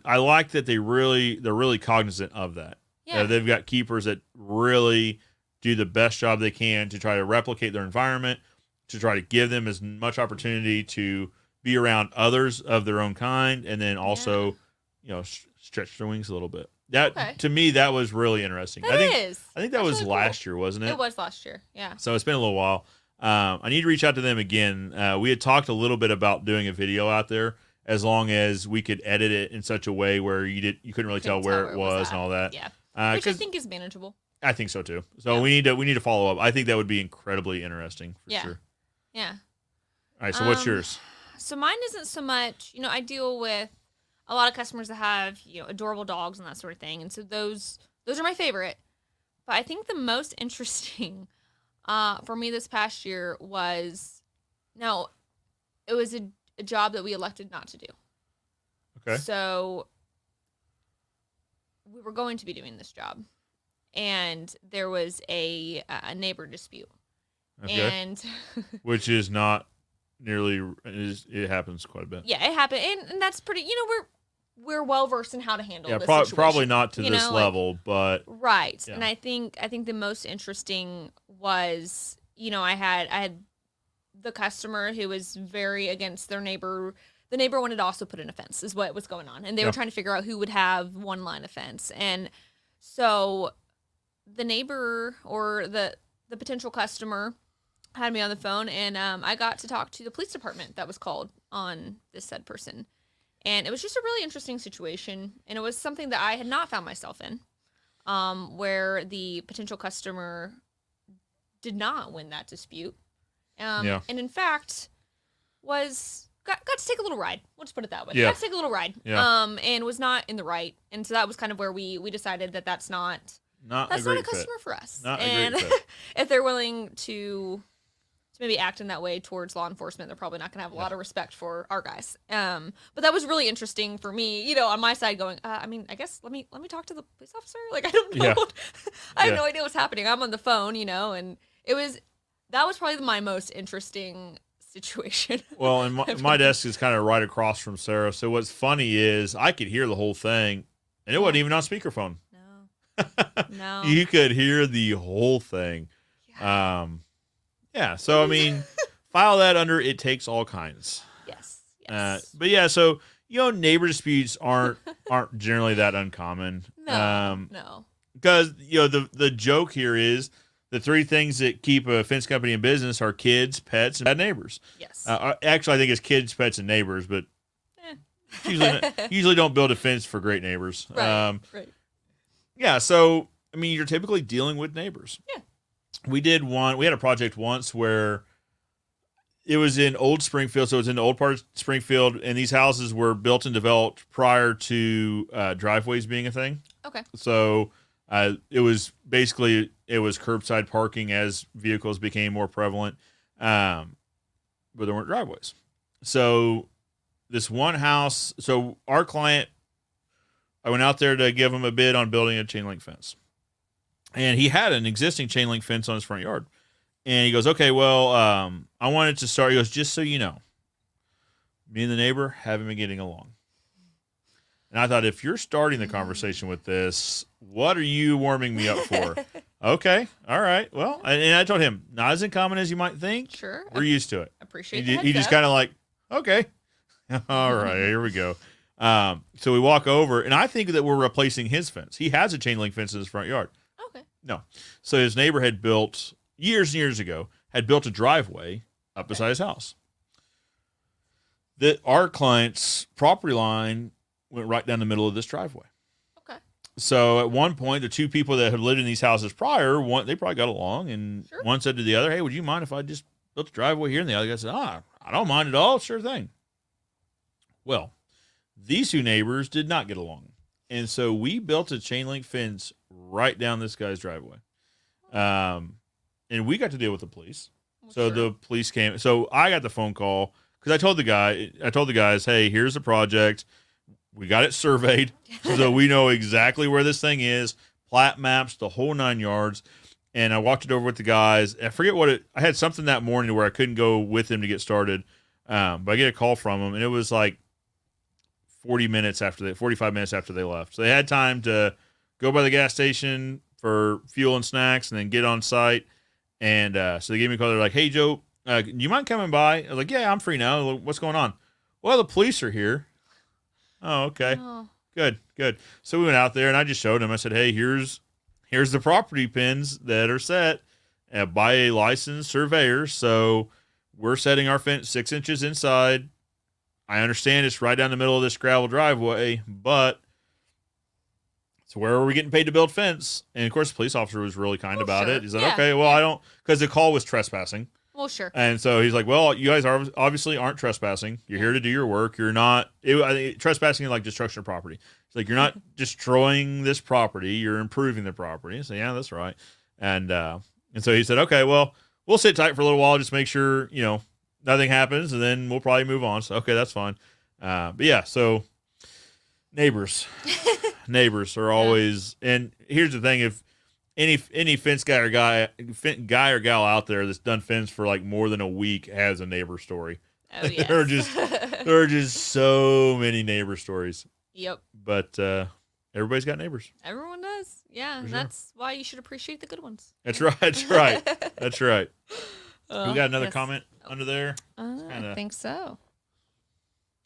I like that they're really cognizant of that. Yeah. They've got keepers that really do the best job they can to try to replicate their environment, to try to give them as much opportunity to be around others of their own kind, and then also, stretch their wings a little bit. To me, that was really interesting. I think that was really last year, wasn't it? It was last year. Yeah. So it's been a little while. I need to reach out to them again. We had talked a little bit about doing a video out there, as long as we could edit it in such a way where you couldn't really tell where it was and all that. Yeah, which I think is manageable. I think so too. So we need to follow up. I think that would be incredibly interesting for sure. Yeah. All right. So what's yours? So mine isn't so much. I deal with a lot of customers that have adorable dogs and that sort of thing, and so those are my favorite. But I think the most interesting. For me this past year was, it was a job that we elected not to do. Okay. So we were going to be doing this job, and there was a neighbor dispute. Okay. And which is not nearly, it happens quite a bit. Yeah, it happened, and that's pretty. We're well versed in how to handle this situation. Probably not to this level, but right. Yeah. And I think the most interesting was, I had the customer who was very against their neighbor. The neighbor wanted to also put in a fence, is what was going on, and they were trying to figure out who would have one line of fence. And so the neighbor or the potential customer had me on the phone, and I got to talk to the police department that was called on this said person. And it was just a really interesting situation, and it was something that I had not found myself in, where the potential customer did not win that dispute, and in fact got to take a little ride. We'll just put it that way. Got to take a little ride, and was not in the right. And so that was kind of where we decided that that's not Not that's a great not a fit. customer for us. Not and a great fit. if they're willing to maybe act in that way towards law enforcement, they're probably not going to have a lot of respect for our guys. But that was really interesting for me, on my side going, I mean, I guess let me talk to the police officer. Like, I don't know. Yeah. I have no idea what's happening. I'm on the phone, and that was probably my most interesting situation. Well, and my desk is kind of right across from Sarah. So what's funny is I could hear the whole thing, and it wasn't even on speakerphone. No. You could hear the whole thing. Yeah. So I mean, file that under it takes all kinds. Yes. But yeah, so neighbor disputes aren't generally that uncommon. No. Because the joke here is the three things that keep a fence company in business are kids, pets, and bad neighbors. Yes. Actually, I think it's kids, pets, and neighbors, but usually don't build a fence for great neighbors. Right. Yeah, so I mean, you're typically dealing with neighbors. Yeah. We had a project once where it was in old Springfield, so it was in the old part of Springfield, and these houses were built and developed prior to driveways being a thing. Okay. So it was curbside parking as vehicles became more prevalent, but there weren't driveways. So this one house, so our client, I went out there to give him a bid on building a chain link fence. And he had an existing chain link fence on his front yard. And he goes, okay, well, I wanted to start. He goes, just so you know, me and the neighbor haven't been getting along. And I thought, if you're starting the conversation with this, what are you warming me up for? Okay, all right. Well, and I told him, not as uncommon as you might think. Sure. We're used to it. Appreciate He just kind of like, okay, all right, here we go. So we walk over, and I think that we're replacing his fence. He has a chain link fence in his front yard. Okay. No. So his neighbor had built, years and years ago, a driveway up beside his house. That our client's property line went right down the middle of this driveway. Okay. So at one point, the two people that had lived in these houses prior, they probably got along, and one said to the other, hey, would you mind if I just built a driveway here? And the other guy said, I don't mind at all. Sure thing. Well, these two neighbors did not get along. And so we built a chain link fence right down this guy's driveway. And we got to deal with the police. So the police came. So I got the phone call because I told the guys, hey, here's the project. We got it surveyed so we know exactly where this thing is, plat maps, the whole 9 yards. And I walked it over with the guys. I forget I had something that morning where I couldn't go with them to get started. But I get a call from them, and it was like 45 minutes after they left. So they had time to go by the gas station for fuel and snacks and then get on site. And so they gave me a call. They're like, hey, Joe, do you mind coming by? I was like, yeah, I'm free now. What's going on? Well, the police are here. Oh, okay. Oh. Good. So we went out there, and I just showed them. I said, hey, here's the property pins that are set by a licensed surveyor. So we're setting our fence 6 inches inside. I understand it's right down the middle of this gravel driveway, but so where are we getting paid to build fence? And of course, the police officer was really kind about it. He said, okay, well, I don't, because the call was trespassing. Well, sure. And so he's like, well, you guys obviously aren't trespassing. You're here to do your work. You're not, trespassing is like destruction of property. It's like, you're not destroying this property. You're improving the property. So yeah, that's right. And so he said, okay, well, we'll sit tight for a little while, just make sure, nothing happens, and then we'll probably move on. So, okay, that's fine. But yeah, so neighbors are always, and here's the thing, if any fence guy or gal out there that's done fence for like more than a week has a neighbor story. Oh, yes. there are just so many neighbor stories. Yep. But everybody's got neighbors. Everyone does. Yeah, and that's why you should appreciate the good ones. That's right. That's right. We got another comment under there. I think so.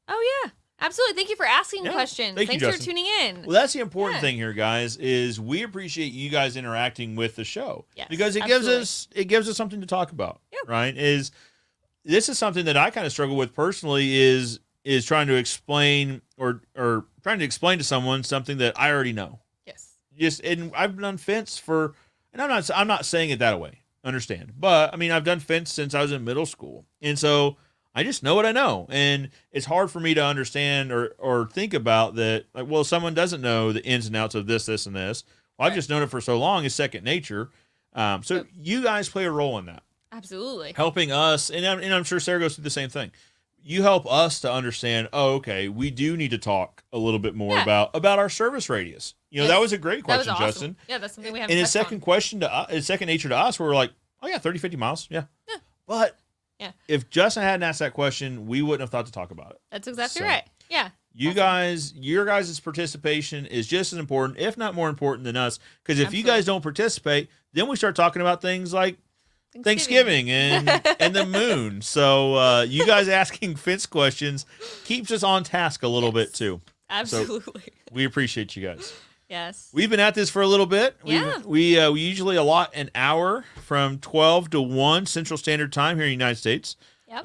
Oh, yeah. Absolutely. Thank you for asking questions. Thanks for tuning in. Well, that's the important thing here, guys, is we appreciate you guys interacting with the show. Yes, because it gives us something to talk about. Yep. Right? This is something that I kind of struggle with personally is trying to explain or trying to explain to someone something that I already know. Yes. And I've done fence and I'm not saying it that way. Understand. But I mean, I've done fence since I was in middle school. And so I just know what I know. And it's hard for me to understand or think about that. Like, well, someone doesn't know the ins and outs of this, and this. I've just known it for so long. It's second nature. So you guys play a role in that. Absolutely. Helping us, and I'm sure Sarah goes through the same thing. You help us to understand, okay, we do need to talk a little bit more about our service radius. That was a great question, awesome. Justin. Yeah, that's something we have. And his second question it's second nature to us, where we're like, oh yeah, 30, 50 miles. Yeah. But if Justin hadn't asked that question, we wouldn't have thought to talk about it. That's exactly right. Yeah. You guys, your guys' participation is just as important, if not more important than us. Because if you guys don't participate, then we start talking about things like Thanksgiving and the moon. So you guys asking fence questions keeps us on task a little bit too. Absolutely. So we appreciate you guys. Yes. We've been at this for a little bit. We usually allot an hour from 12 to 1 Central Standard Time here in the United States. Yep.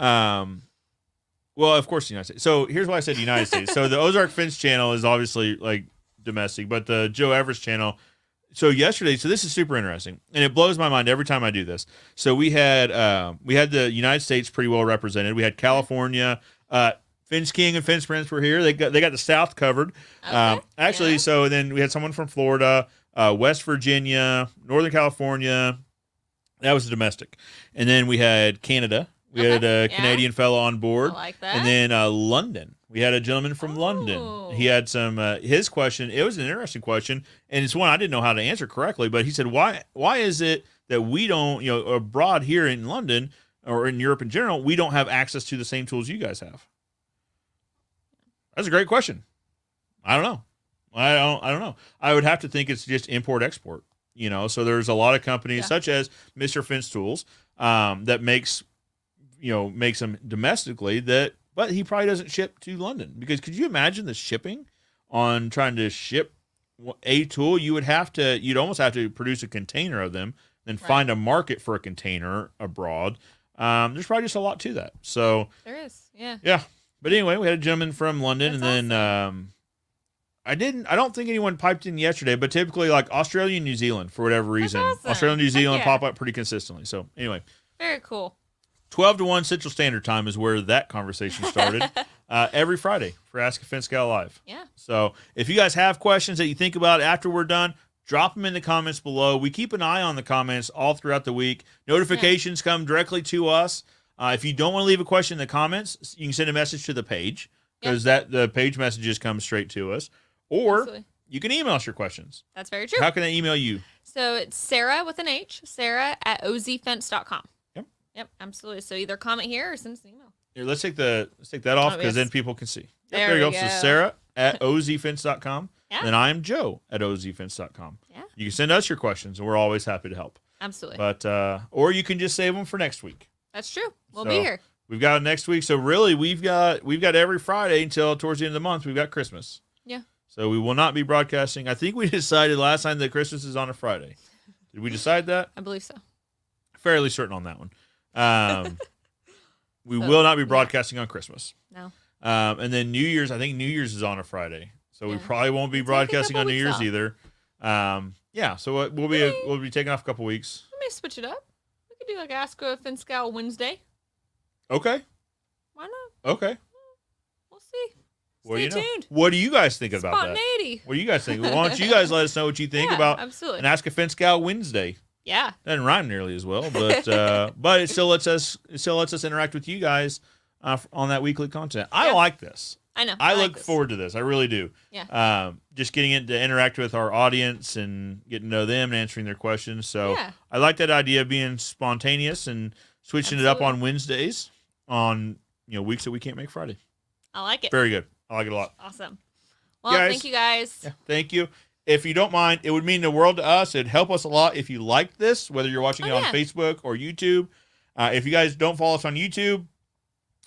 Well, of course, the United States. So here's why I said United States. So the Ozark Fence channel is obviously like domestic, but the Joe Everest channel. So yesterday, so this is super interesting, and it blows my mind every time I do this. So we had the United States pretty well represented. We had California, Fence King and Fence Prince were here. They got the South covered. Okay. So then we had someone from Florida, West Virginia, Northern California. That was the domestic, and then we had Canada. We had a Canadian fellow on board. I like that. And then London. We had a gentleman from London. He had some, his question, it was an interesting question, and it's one I didn't know how to answer correctly, but he said, why is it that we don't, abroad here in London or in Europe in general, we don't have access to the same tools you guys have? That's a great question. I don't know. I don't know. I would have to think it's just import-export, so there's a lot of companies such as Mr. Fence Tools that makes them domestically but he probably doesn't ship to London, because could you imagine the shipping on trying to ship a tool? You'd almost have to produce a container of them, then find a market for a container abroad. There's probably just a lot to that. So there is. Yeah. Yeah. But anyway, we had a gentleman from London. That's and then, I don't think anyone piped in yesterday, but typically like Australia and New Zealand, for whatever reason, awesome. Australia and New Zealand pop up pretty consistently. So anyway, very cool. 12 to 1 Central Standard Time is where that conversation started every Friday for Ask a Fence Guy Live. Yeah. So if you guys have questions that you think about after we're done, drop them in the comments below. We keep an eye on the comments all throughout the week. Notifications come directly to us. If you don't want to leave a question in the comments, you can send a message to the page, because the page messages come straight to us. Or you can email us your questions. That's very true. How can I email you? So it's Sarah with an H, Sarah@ozfence.com. Yep, absolutely. So either comment here or send us an email. Here, let's take that off, because then people can see. Yep, there you we go. So Sarah@ozfence.com. Yeah. And I am Joe@ozfence.com. Yeah. You can send us your questions, and we're always happy to help. Absolutely. But or you can just save them for next week. That's true. We'll be here. We've got it next week. So really, we've got every Friday until towards the end of the month. We've got Christmas. Yeah. So we will not be broadcasting. I think we decided last time that Christmas is on a Friday. Did we decide that? I believe so. Fairly certain on that one. We will not be broadcasting on Christmas. No. And then New Year's, I think New Year's is on a Friday, so we probably won't be broadcasting on New Year's either. So we'll be taking off a couple weeks. Let me switch it up. We could do like Ask a Fence Guy Wednesday. Okay. Why not? Okay. We'll see. Stay tuned. What do you guys think about that? Spontaneity. What do you guys think? Why don't you guys let us know what you think about an Ask a Fence Guy Wednesday? Yeah. Doesn't rhyme nearly as well, but it still lets us interact with you guys on that weekly content. I like this. I know. I look forward to this. I really do. Yeah. Just getting it to interact with our audience and getting to know them and answering their questions. So yeah. I like that idea of being spontaneous and switching it up on Wednesdays on weeks that we can't make Friday. I like it. Very good. I like it a lot. Awesome. Well, guys, thank you guys. Yeah, thank you. If you don't mind, it would mean the world to us. It'd help us a lot if you liked this, whether you're watching it on Facebook or YouTube. If you guys don't follow us on YouTube,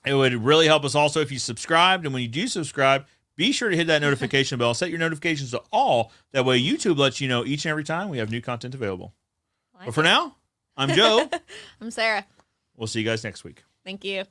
it would really help us also if you subscribed. And when you do subscribe, be sure to hit that notification bell. Set your notifications to all. That way YouTube lets you know each and every time we have new content available. But for now, I'm Joe. I'm Sarah. We'll see you guys next week. Thank you.